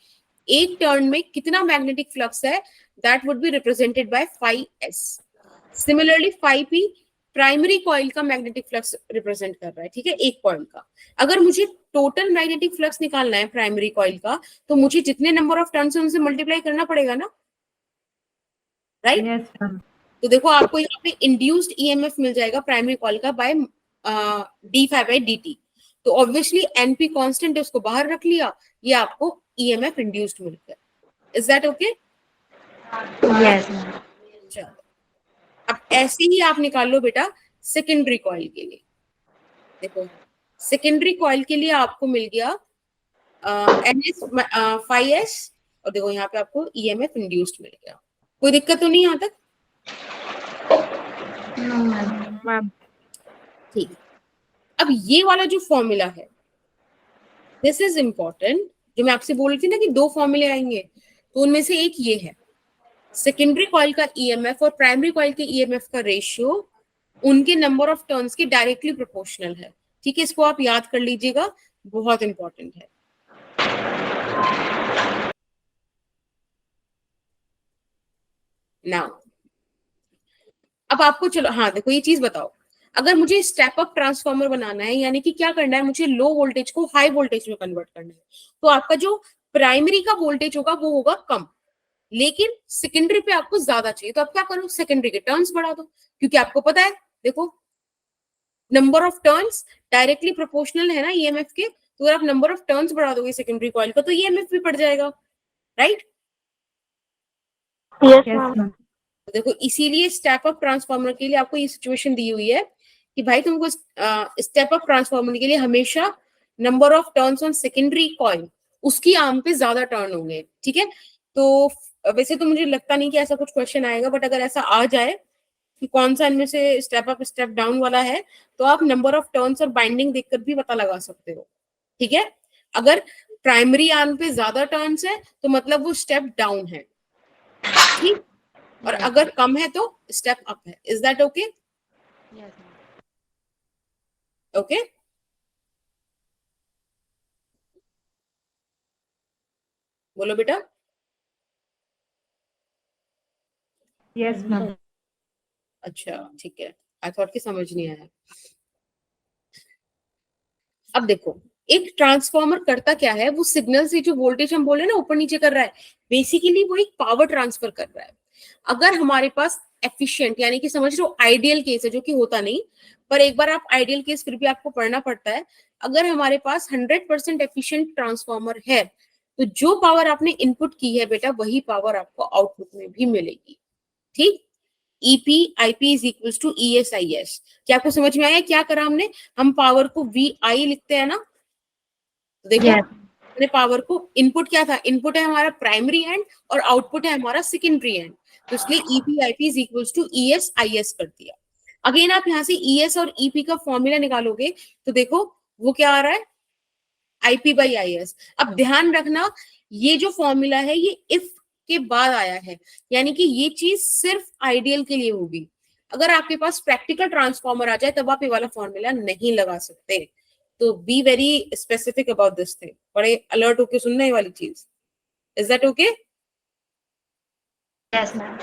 एक टर्न में कितना मैग्नेटिक फ्लक्स है, that would be represented by phi-S. Similarly phi-P primary coil का मैग्नेटिक फ्लक्स रिप्रेजेंट कर रहा है, ठीक है, एक कॉइल का। अगर मुझे टोटल मैग्नेटिक फ्लक्स निकालना है प्राइमरी कॉइल का, तो मुझे जितने नंबर ऑफ टर्न्स है उनसे मल्टीप्लाई करना पड़ेगा ना, राइट? Yes, ma'am. तो देखो आपको यहाँ पे इंड्यूस्ड ईएमएफ मिल जाएगा प्राइमरी कॉइल का बाय d∅dt। तो ऑब्वियसली एनपी कांस्टेंट है, उसको बाहर रख लिया, ये आपको ईएमएफ इंड्यूस्ड मिल गया। Is that okay? Yes ma'am. चलो, अब ऐसे ही आप निकाल लो बेटा सेकेंडरी कॉइल के लिए। देखो सेकेंडरी कॉइल के लिए आपको मिल गया NS फाई-एस, और देखो यहाँ पे आपको ईएमएफ इंड्यूस्ड मिल गया। कोई दिक्कत तो नहीं यहाँ तक? No ma'am. Ma'am. ठीक। अब ये वाला जो फॉर्मूला है, दिस इज इंपॉर्टेंट, जो मैं आपसे बोल रही थी ना कि 2 फॉर्मूले आएंगे, तो उनमें से एक ये है, सेकेंडरी कॉइल का ईएमएफ और प्राइमरी कॉइल के ईएमएफ का रेशियो उनके नंबर ऑफ टर्न्स के डायरेक्टली प्रोपोर्शनल है, ठीक है? इसको आप याद कर लीजिएगा, बहुत इंपॉर्टेंट है। नाउ अब आपको, चलो हाँ देखो ये चीज बताओ, अगर मुझे स्टेप अप ट्रांसफार्मर बनाना है, यानी कि क्या करना है, मुझे लो वोल्टेज को हाई वोल्टेज में कन्वर्ट करना है, तो आपका जो प्राइमरी का वोल्टेज होगा वो होगा कम, लेकिन सेकेंडरी पे आपको ज्यादा चाहिए, तो आप क्या करो, सेकेंडरी के टर्न्स बढ़ा दो, क्योंकि आपको पता है देखो number of turns directly proportional है ना ईएमएफ के, तो अगर आप नंबर ऑफ टर्न्स बढ़ा दोगे सेकेंडरी कॉइल का तो ईएमएफ भी बढ़ जाएगा, right? Yes Yes, ma'am. ma'am. तो देखो इसीलिए स्टेप अप ट्रांसफार्मर के लिए आपको ये सिचुएशन दी हुई है कि भाई तुमको स्टेप अप ट्रांसफार्मर के लिए हमेशा number of turns on secondary coil, उसकी आर्म पे ज्यादा टर्न होंगे, ठीक है? तो वैसे तो मुझे लगता नहीं कि ऐसा कुछ क्वेश्चन आएगा, बट अगर ऐसा आ जाए कि कौन सा इनमें से स्टेप अप स्टेप डाउन वाला है, तो आप नंबर ऑफ टर्न्स और बाइंडिंग देखकर भी पता लगा सकते हो, ठीक है? अगर प्राइमरी आर्म पे ज्यादा टर्न्स है तो मतलब वो स्टेप डाउन है, ठीक? और अगर कम है तो स्टेप अप है। Is that okay? ओके, बोलो बेटा। Yes, ma'am. अच्छा ठीक है, आई थॉट कि समझ नहीं आया। अब देखो एक ट्रांसफार्मर करता क्या है, वो सिग्नल से जो वोल्टेज हम बोले ना ऊपर नीचे कर रहा है, बेसिकली वो एक पावर ट्रांसफर कर रहा है। अगर हमारे पास एफिशिएंट, यानी कि समझ लो आइडियल केस है, जो कि होता नहीं, पर एक बार आप आइडियल केस फिर भी आपको पढ़ना पड़ता है, अगर हमारे पास 100% एफिशिएंट ट्रांसफार्मर है, तो जो पावर आपने इनपुट की है बेटा, वही पावर आपको आउटपुट में भी मिलेगी, ठीक? EP IP is equals to E S I S. क्या आपको समझ में आया क्या करा हमने? हम पावर को वी आई लिखते हैं ना, तो देखो Yes. हमने पावर को, इनपुट क्या था, इनपुट है हमारा प्राइमरी एंड और आउटपुट है हमारा सेकेंडरी एंड, तो इसलिए EP IP is equals to E S I S कर दिया। अगेन आप यहाँ से ई एस और ईपी का फॉर्मूला निकालोगे तो देखो वो क्या आ रहा है, आईपी बाई आई एस। अब ध्यान रखना ये जो फॉर्मूला है ये इफ के बाद आया है, यानी कि ये चीज सिर्फ आइडियल के लिए होगी। अगर आपके पास प्रैक्टिकल ट्रांसफॉर्मर आ जाए तब आप ये वाला फॉर्मूला नहीं लगा सकते, तो be very specific about this thing, बड़े अलर्ट होके सुनना ये वाली चीज। Is that okay? Yes, ma'am.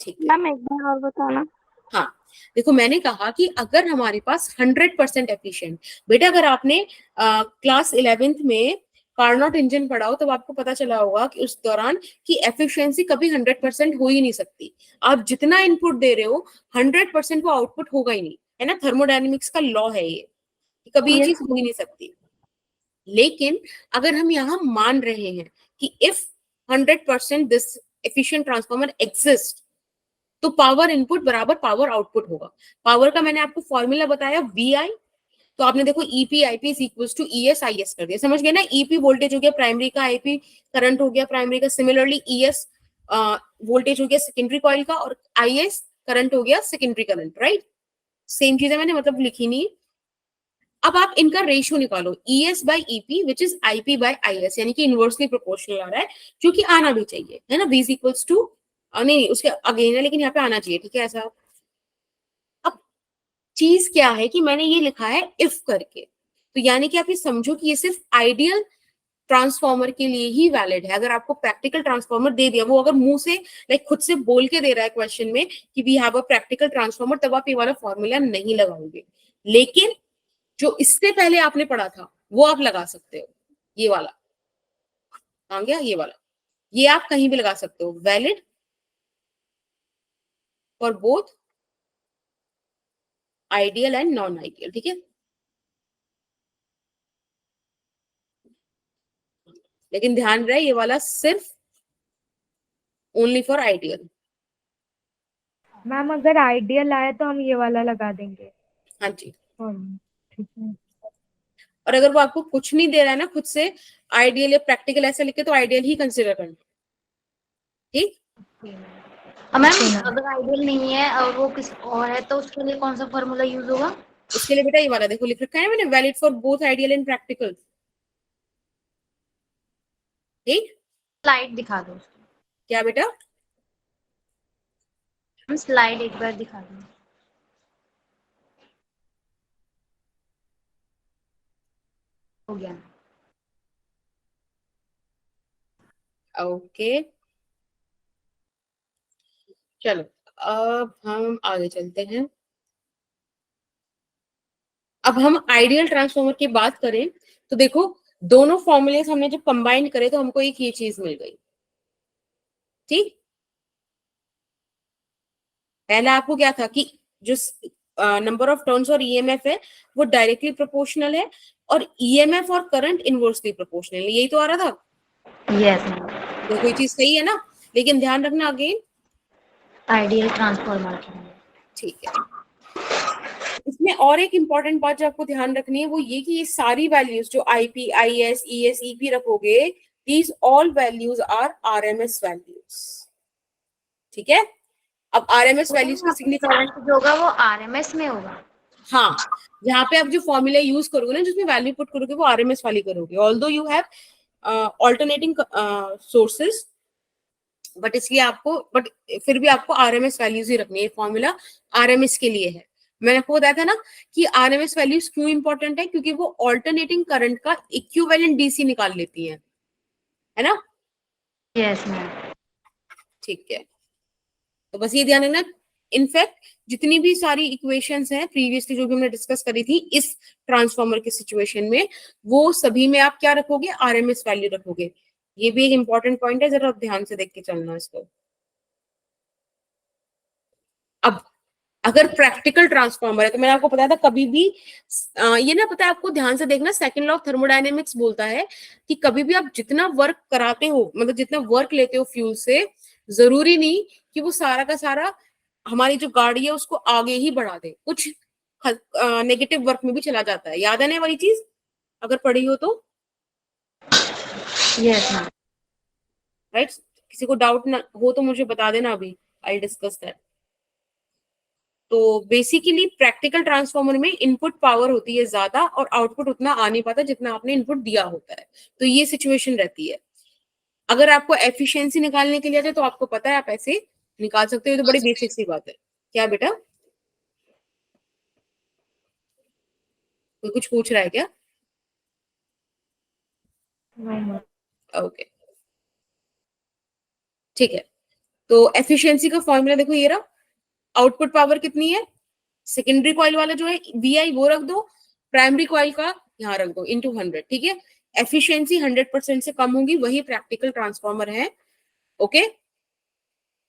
ठीक है। मैम एक बार और बताना। हाँ देखो मैंने कहा कि अगर हमारे पास 100% एफिशिएंट, बेटा अगर आपने क्लास 11th में कार्नोट इंजन पढ़ा हो तब आपको पता चला होगा कि उस दौरान कि एफिशिएंसी कभी 100% हो ही नहीं सकती। आप जितना इनपुट दे रहे हो 100% वो आउटपुट होगा ही नहीं, है ना? थर्मोडायनेमिक्स का लॉ है ये, कि कभी ये Yes, चीज हो ही नहीं सकती। लेकिन अगर हम यहाँ मान रहे हैं कि if 100% this efficient transformer exist, तो पावर इनपुट बराबर पावर आउटपुट होगा। पावर का मैंने आपको फॉर्मूला बताया वी आई, तो आपने देखो EP IP is equals to E S I S कर दिया, समझ गए ना? ईपी वोल्टेज हो गया प्राइमरी का, आईपी करंट हो गया प्राइमरी का, सिमिलरली ई एस वोल्टेज हो गया सेकेंडरी कॉइल का, और आई एस करंट हो गया सेकेंडरी करंट, राइट? सेम चीज है, मैंने मतलब लिखी नहीं। अब आप इनका रेशियो निकालो, E S by EP which is IP by I S, यानी कि इनवर्सली प्रोपोर्शनल आ रहा है, जो कि आना भी चाहिए, है ना? वी इज इक्वल्स टू, नहीं उसके अगेन है, लेकिन यहाँ पे आना चाहिए, ठीक है ऐसा। अब चीज क्या है कि मैंने ये लिखा है इफ करके, तो यानी कि आप ये समझो कि ये सिर्फ आइडियल ट्रांसफॉर्मर के लिए ही वैलिड है। अगर आपको प्रैक्टिकल ट्रांसफॉर्मर दे दिया, वो अगर मुंह से लाइक खुद से बोल के दे रहा है क्वेश्चन में कि we have a practical transformer, तब आप ये वाला फॉर्मूला नहीं लगाओगे, लेकिन जो इससे पहले आपने पढ़ा था वो आप लगा सकते हो। ये वाला आ गया, ये वाला, ये आप कहीं भी लगा सकते हो, valid for both ideal and non ideal, ठीक है? लेकिन ध्यान रहे ये वाला सिर्फ ओनली फॉर आइडियल। मैम अगर आइडियल आए तो हम ये वाला लगा देंगे। हाँ जी, ठीक है। और अगर वो आपको कुछ नहीं दे रहा है ना खुद से, आइडियल या प्रैक्टिकल ऐसे लिखे, तो आइडियल ही कंसिडर करना, ठीक? मैम अगर आइडियल नहीं है और वो किसी और है तो उसके लिए कौन सा फॉर्मूला यूज होगा? उसके लिए बेटा ये वाला देखो लिख रखा है मैंने, valid for both ideal and practical, ठीक? स्लाइड दिखा दो उसकी। क्या बेटा? हम स्लाइड एक बार दिखा दो। हो गया। ओके, चलो अब हम आगे चलते हैं। अब हम आइडियल ट्रांसफॉर्मर की बात करें तो देखो, दोनों फॉर्मूलेस हमने जब कंबाइन करे तो हमको एक ये चीज मिल गई। ठीक, पहला आपको क्या था कि जो नंबर ऑफ टर्न्स और ईएमएफ है वो डायरेक्टली प्रोपोर्शनल है, और ईएमएफ और करंट इनवर्सली प्रोपोर्शनल है। यही तो आ रहा था। Yes ma'am. देखो ये चीज सही है ना, लेकिन ध्यान रखना अगेन। आइडियल ट्रांसफॉर्मर की। ठीक है, इसमें और एक इंपॉर्टेंट बात जो आपको ध्यान रखनी है वो ये कि ये सारी वैल्यूज जो आईपी, आईएस, ईएस, ईपी रखोगे, these all values are RMS values. ठीक है, अब आरएमएस वैल्यूज का सिग्निफिकेंस जो होगा वो आरएमएस में होगा। हाँ, यहाँ पे आप जो फॉर्मूला यूज करोगे ना, जिसमें वैल्यू पुट करोगे वो आरएमएस वाली करोगे, although you have alternating sources, but इसलिए आपको, बट फिर भी आपको आरएमएस वैल्यूज ही रखनी है। फॉर्मूला आरएमएस के लिए है। मैंने आपको बताया था ना कि आरएमएस वैल्यूज क्यों इंपॉर्टेंट है, क्योंकि वो ऑल्टरनेटिंग करंट का इक्विवेलेंट डीसी निकाल लेती है ना। Yes ma'am. ठीक है, तो बस ये ध्यान रखना। इनफैक्ट जितनी भी सारी इक्वेशंस हैं प्रीवियसली जो भी हमने डिस्कस करी थी इस ट्रांसफॉर्मर की सिचुएशन में, वो सभी में आप क्या रखोगे, आरएमएस वैल्यू रखोगे। ये भी एक इंपॉर्टेंट पॉइंट है, जरा ध्यान से देख के चलना इसको। अब अगर प्रैक्टिकल ट्रांसफॉर्मर है तो मैंने आपको बताया था कभी भी ये ना, पता है आपको, ध्यान से देखना, सेकंड लॉ ऑफ थर्मोडायनेमिक्स बोलता है कि कभी भी आप जितना वर्क कराते हो, मतलब जितना वर्क लेते हो फ्यूल से, जरूरी नहीं कि वो सारा का सारा हमारी जो गाड़ी है उसको आगे ही बढ़ा दे, कुछ नेगेटिव वर्क में भी चला जाता है। याद है ना वाली चीज, अगर पढ़ी हो तो? Yes ma'am. राइट, किसी को डाउट ना हो तो मुझे बता देना, अभी आई डिस्कस दैट। तो बेसिकली प्रैक्टिकल ट्रांसफॉर्मर में इनपुट पावर होती है ज्यादा और आउटपुट उतना आ नहीं पाता जितना आपने इनपुट दिया होता है, तो ये सिचुएशन रहती है। अगर आपको एफिशिएंसी निकालने के लिए जाए तो आपको पता है आप ऐसे निकाल सकते हो, तो बड़ी बेसिक सी बात है। क्या बेटा, कोई कुछ पूछ रहा है क्या? ओके, ठीक है, तो एफिशिएंसी का फॉर्मूला देखो ये रहा। आउटपुट पावर कितनी है, सेकेंडरी कॉइल वाला जो है VI वो रख दो, प्राइमरी कॉइल का यहाँ रख दो, इंटू 100। ठीक है, एफिशिएंसी 100% से कम होगी, वही प्रैक्टिकल ट्रांसफॉर्मर है। ओके,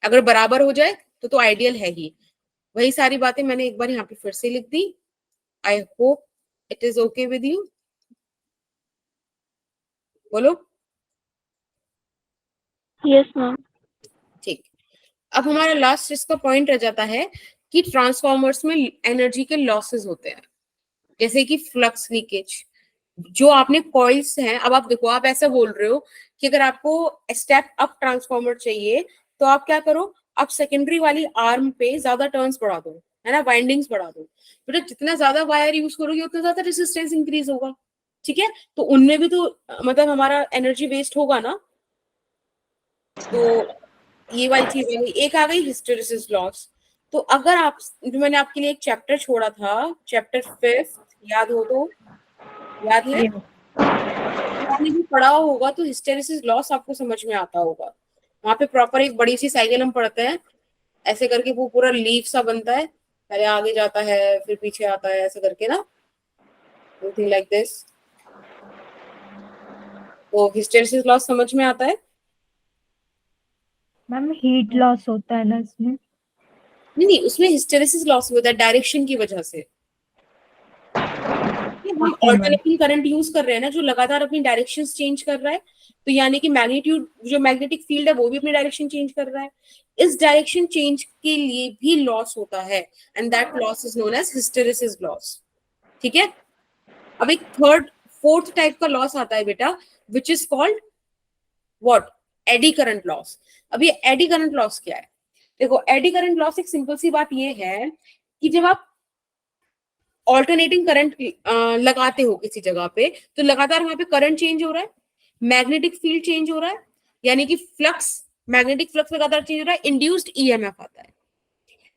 अगर बराबर हो जाए तो आइडियल है ही। वही सारी बातें मैंने एक बार यहाँ पे फिर से लिख दी। I hope it is okay with you, बोलो। Yes ma'am. ठीक, अब हमारा लास्ट इसका पॉइंट रह जाता है कि ट्रांसफॉर्मर्स में एनर्जी के लॉसेस होते हैं, जैसे कि फ्लक्स लीकेज। जो आपने कॉइल्स हैं, अब आप देखो, आप ऐसा बोल रहे हो कि अगर आपको स्टेप अप ट्रांसफॉर्मर चाहिए तो आप क्या करो, आप सेकेंडरी वाली आर्म पे ज्यादा टर्न्स बढ़ा दो, है ना, वाइंडिंग्स बढ़ा दो। बेटा जितना ज्यादा वायर यूज करोगे उतना ज्यादा रेजिस्टेंस इंक्रीज होगा। ठीक है, तो उनमें भी तो मतलब हमारा एनर्जी वेस्ट होगा ना। तो ये वाली चीज आ गई। एक आ गई हिस्टेरिसिस लॉस। तो अगर आप, जो मैंने आपके लिए एक चैप्टर छोड़ा था, चैप्टर 5, याद हो तो, याद है, आपने भी पढ़ा होगा तो हिस्टेरिसिस लॉस आपको समझ में आता होगा। वहां पे प्रॉपर एक बड़ी सी साइकिल हम पढ़ते हैं, ऐसे करके वो पूरा लीफ सा बनता है, पहले आगे जाता है फिर पीछे आता है, ऐसे करके ना, समथिंग लाइक दिस। तो हिस्टेरिसिस लॉस समझ में आता है? मैम हीट लॉस होता है ना इसमें? नहीं नहीं, उसमें हिस्टेरिसिस लॉस होता है डायरेक्शन की वजह से। हम okay ma'am. Alternating current use कर रहे हैं ना, जो लगातार अपनी डायरेक्शन चेंज कर रहा है, तो यानी कि मैग्नीट्यूड, जो मैग्नेटिक फील्ड है वो भी अपनी डायरेक्शन चेंज कर रहा है। इस डायरेक्शन चेंज के लिए भी लॉस होता है, and that loss is known as hysteresis loss. ठीक है, अब एक फोर्थ टाइप का लॉस आता है बेटा, which is called what, eddy current loss. अब ये एडी करंट लॉस क्या है? देखो, एडी करंट लॉस एक सिंपल सी बात ये है कि जब आप ऑल्टरनेटिंग करंट लगाते हो किसी जगह पे, तो लगातार वहां पे करंट चेंज हो रहा है, मैग्नेटिक फील्ड चेंज हो रहा है, यानी कि फ्लक्स, मैग्नेटिक फ्लक्स लगातार चेंज हो रहा है, इंड्यूस्ड ईएमएफ आता है।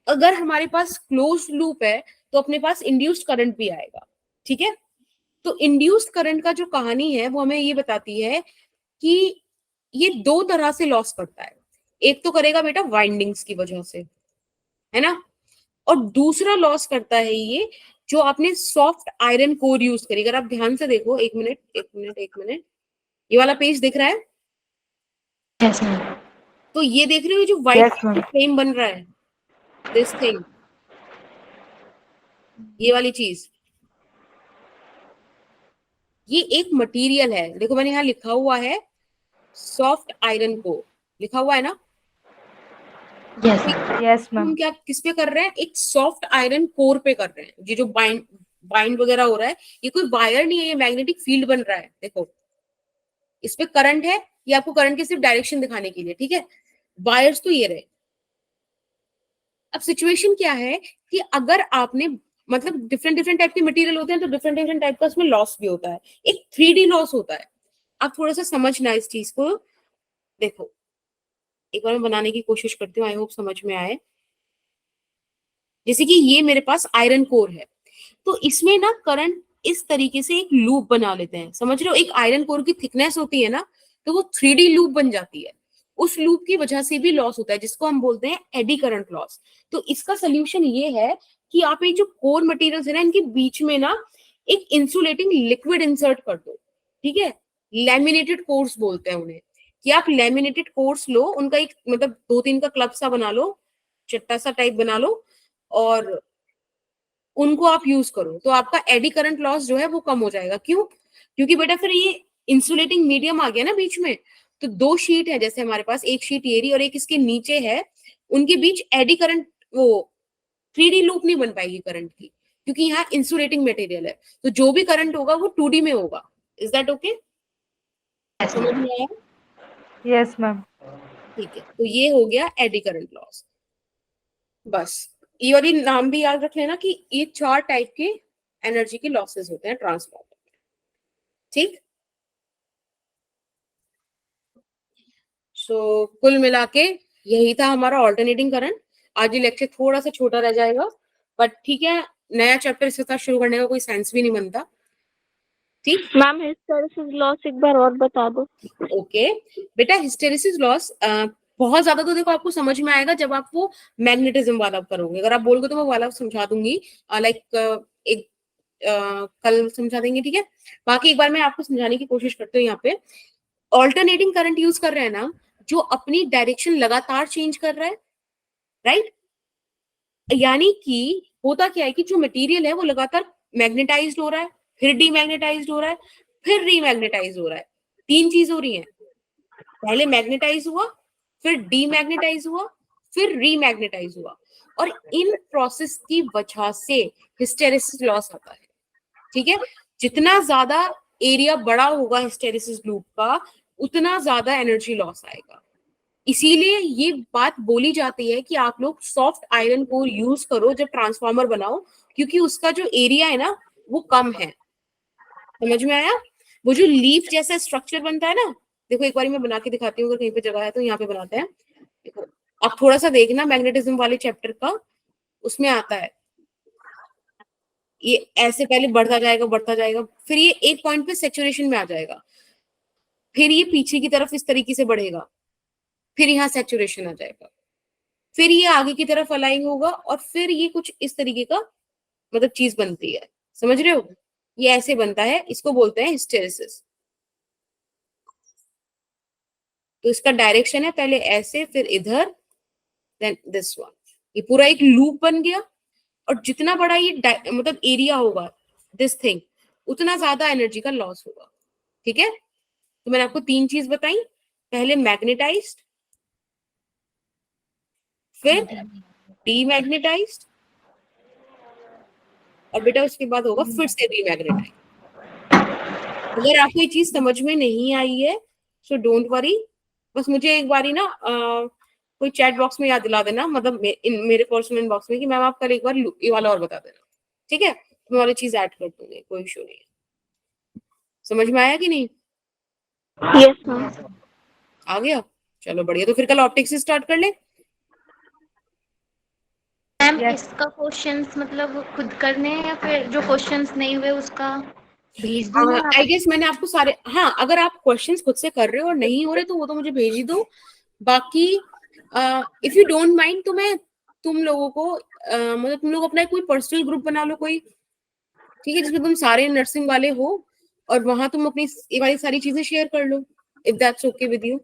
अगर हमारे पास क्लोज लूप है तो अपने पास इंड्यूस्ड करंट भी आएगा। ठीक है, तो इंड्यूस्ड करंट का जो कहानी है वो हमें ये बताती है कि ये दो तरह से लॉस करता है। एक तो करेगा बेटा वाइंडिंग्स की वजह से, है ना, और दूसरा लॉस करता है ये जो आपने सॉफ्ट आयरन कोर यूज करी। अगर आप ध्यान से देखो, एक मिनट एक मिनट एक मिनट, ये वाला पेज दिख रहा है? Yes ma'am. तो ये देख रहे हो जो व्हाइट Yes, ma'am. फ्रेम बन रहा है, दिस थिंग, ये वाली चीज, ये एक मटेरियल है। देखो मैंने यहाँ लिखा हुआ है सॉफ्ट आयरन कोर, लिखा हुआ है ना। यस Yes, हम ma'am. क्या किस पे कर रहे हैं? एक सॉफ्ट आयरन कोर पे कर रहे हैं। ये जो बाइंड बाइंड वगैरह हो रहा है, ये कोई वायर नहीं है, ये मैग्नेटिक फील्ड बन रहा है। देखो इस पे करंट है, ये आपको करंट की सिर्फ डायरेक्शन दिखाने के लिए, ठीक है। वायर्स तो ये रहे। अब सिचुएशन क्या है कि अगर आपने मतलब डिफरेंट डिफरेंट टाइप के मटेरियल होते हैं तो डिफरेंट डिफरेंट टाइप का उसमें लॉस भी होता है। एक 3D लॉस होता है। आप थोड़ा सा समझना इस चीज को। देखो एक बार मैं बनाने की कोशिश करती हूँ, आई होप समझ में आए। जैसे कि ये मेरे पास आयरन कोर है, तो इसमें ना करंट इस तरीके से एक लूप बना लेते हैं, समझ रहे हो। एक आयरन कोर की थिकनेस होती है ना, तो वो 3D लूप बन जाती है। उस लूप की वजह से भी लॉस होता है, जिसको हम बोलते हैं एडी करंट लॉस। तो इसका सोल्यूशन ये है कि आप ये जो कोर मटेरियल्स है ना, इनके बीच में ना एक इंसुलेटिंग लिक्विड इंसर्ट कर दो, ठीक है। लैमिनेटेड कोर्स बोलते हैं उन्हें, कि आप लैमिनेटेड कोर्स लो, उनका एक मतलब 2-3 का क्लब सा बना लो, चट्टा सा टाइप बना लो, और उनको आप यूज करो, तो आपका एडी करंट लॉस जो है वो कम हो जाएगा। क्यों? क्योंकि बेटा फिर ये इंसुलेटिंग मीडियम आ गया ना बीच में। तो दो शीट है जैसे हमारे पास, एक शीट ये रही और एक इसके नीचे है, उनके बीच एडी करंट वो 3D लूप नहीं बन पाएगी करंट की, क्योंकि यहाँ इंसुलेटिंग मटेरियल है। तो जो भी करंट होगा वो 2D में होगा। Is that okay? समझ में आया? Yes, ma'am. ठीक है, तो ये हो गया एडी करंट लॉस। बस ये वाली नाम भी याद रख लेना कि ये 4 टाइप के एनर्जी के लॉसेस होते हैं ट्रांसफॉर्मर, ठीक। सो कुल मिला के यही था हमारा ऑल्टरनेटिंग करंट। आज ये लेक्चर थोड़ा सा छोटा रह जाएगा, बट ठीक है, नया चैप्टर इसके साथ शुरू करने का कोई सेंस भी नहीं बनता, ठीक। मैम हिस्टैरिसीस लॉस एक बार और बता दो। ओके बेटा, हिस्टेरिसिस लॉस बहुत ज्यादा तो देखो आपको समझ में आएगा जब आप वो मैग्नेटिज्म वाला करोगे। अगर आप बोलोगे तो मैं वाला समझा दूंगी, लाइक एक कल समझा देंगे, ठीक है। बाकी एक बार मैं आपको समझाने की कोशिश करती हूँ। यहाँ पे ऑल्टरनेटिंग करंट यूज कर रहे हैं ना, जो अपनी डायरेक्शन लगातार चेंज कर रहा है, राइट। यानी कि होता क्या है कि जो मटेरियल है वो लगातार मैग्नेटाइज्ड हो रहा है, फिर डीमैग्नेटाइज्ड हो रहा है, फिर रीमैग्नेटाइज हो रहा है। 3 चीज हो रही है। पहले मैग्नेटाइज हुआ, फिर डीमैग्नेटाइज हुआ, फिर रीमैग्नेटाइज हुआ, और इन प्रोसेस की वजह से हिस्टेरिसिस लॉस आता है, ठीक है। जितना ज्यादा एरिया बड़ा होगा हिस्टेरिसिस लूप का, उतना ज्यादा एनर्जी लॉस आएगा। इसीलिए ये बात बोली जाती है कि आप लोग सॉफ्ट आयरन कोर यूज करो जब ट्रांसफार्मर बनाओ, क्योंकि उसका जो एरिया है ना वो कम है। समझ में आया? वो जो लीफ जैसा स्ट्रक्चर बनता है ना, देखो एक बार मैं बना के दिखाती हूँ, अगर कहीं पे जगह है तो यहाँ पे बनाते हैं। देखो आप थोड़ा सा देखना मैग्नेटिज्म वाले चैप्टर का, उसमें आता है। ये ऐसे पहले बढ़ता जाएगा, फिर ये एक पॉइंट पे सेचुरेशन में आ जाएगा, फिर ये पीछे की तरफ इस तरीके से बढ़ेगा, फिर यहाँ सेचुरेशन आ जाएगा, फिर ये आगे की तरफ अलाइन होगा, और फिर ये कुछ इस तरीके का मतलब चीज बनती है। समझ रहे हो? ये ऐसे बनता है, इसको बोलते हैं हिस्टेरिसिस। तो इसका डायरेक्शन है पहले ऐसे, फिर इधर, देन दिस वन। ये पूरा एक लूप बन गया, और जितना बड़ा ये मतलब एरिया होगा दिस थिंग, उतना ज्यादा एनर्जी का लॉस होगा, ठीक है। तो मैंने आपको 3 चीज बताई, पहले मैग्नेटाइज्ड, फिर डीमैग्नेटाइज्ड, और बेटा उसके बाद होगा फिर से रीमैग्नेटाइज। अगर आपको ये चीज समझ में नहीं आई है सो डोंट वरी, बस मुझे एक बारी ना कोई चैट बॉक्स में याद दिला देना, मतलब मेरे पर्सनल इनबॉक्स में, कि मैम आप कल एक बार ये वाला और बता देना, ठीक है। मैं वाली चीज ऐड कर दूंगी, कोई इशू नहीं है। समझ में आया कि नहीं? Yes ma'am. आ गया? चलो बढ़िया, तो फिर कल ऑप्टिक्स से स्टार्ट कर ले। Ma'am Yes. इसका क्वेश्चंस मतलब खुद करने हैं या फिर जो क्वेश्चंस नहीं हुए उसका भेज दूँ मैं आई गेस मैंने आपको सारे, हाँ अगर आप क्वेश्चंस खुद से कर रहे हो और नहीं हो रहे तो वो तो मुझे भेज ही दो। बाकी इफ यू डोंट माइंड तो मैं तुम लोगों को मतलब तुम लोग अपना कोई पर्सनल ग्रुप बना लो कोई, ठीक है, जिसमें तुम सारे नर्सिंग वाले हो और वहां तुम अपनी ये वाली सारी चीजें शेयर कर लो, if that's okay with you.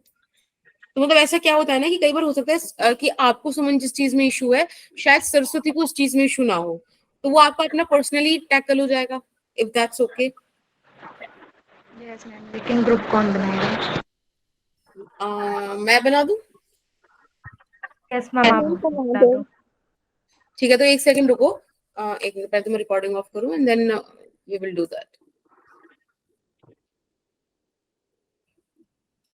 तो मतलब ऐसा क्या होता है ना कि कई बार हो सकता है कि आपको सुमन जिस चीज में इशू है शायद सरस्वती को उस चीज में इशू ना हो, तो वो आपका अपना पर्सनली टैकल हो जाएगा, if that's okay. Yes ma'am, लेकिन ग्रुप कौन बनाएगा? मैं बना दूं? यस मैम, आप मैम को बता दो। दो। ठीक है, तो एक सेकंड रुको, एक मिनट पहले तो मैं रिकॉर्डिंग ऑफ करूं and then we will do that.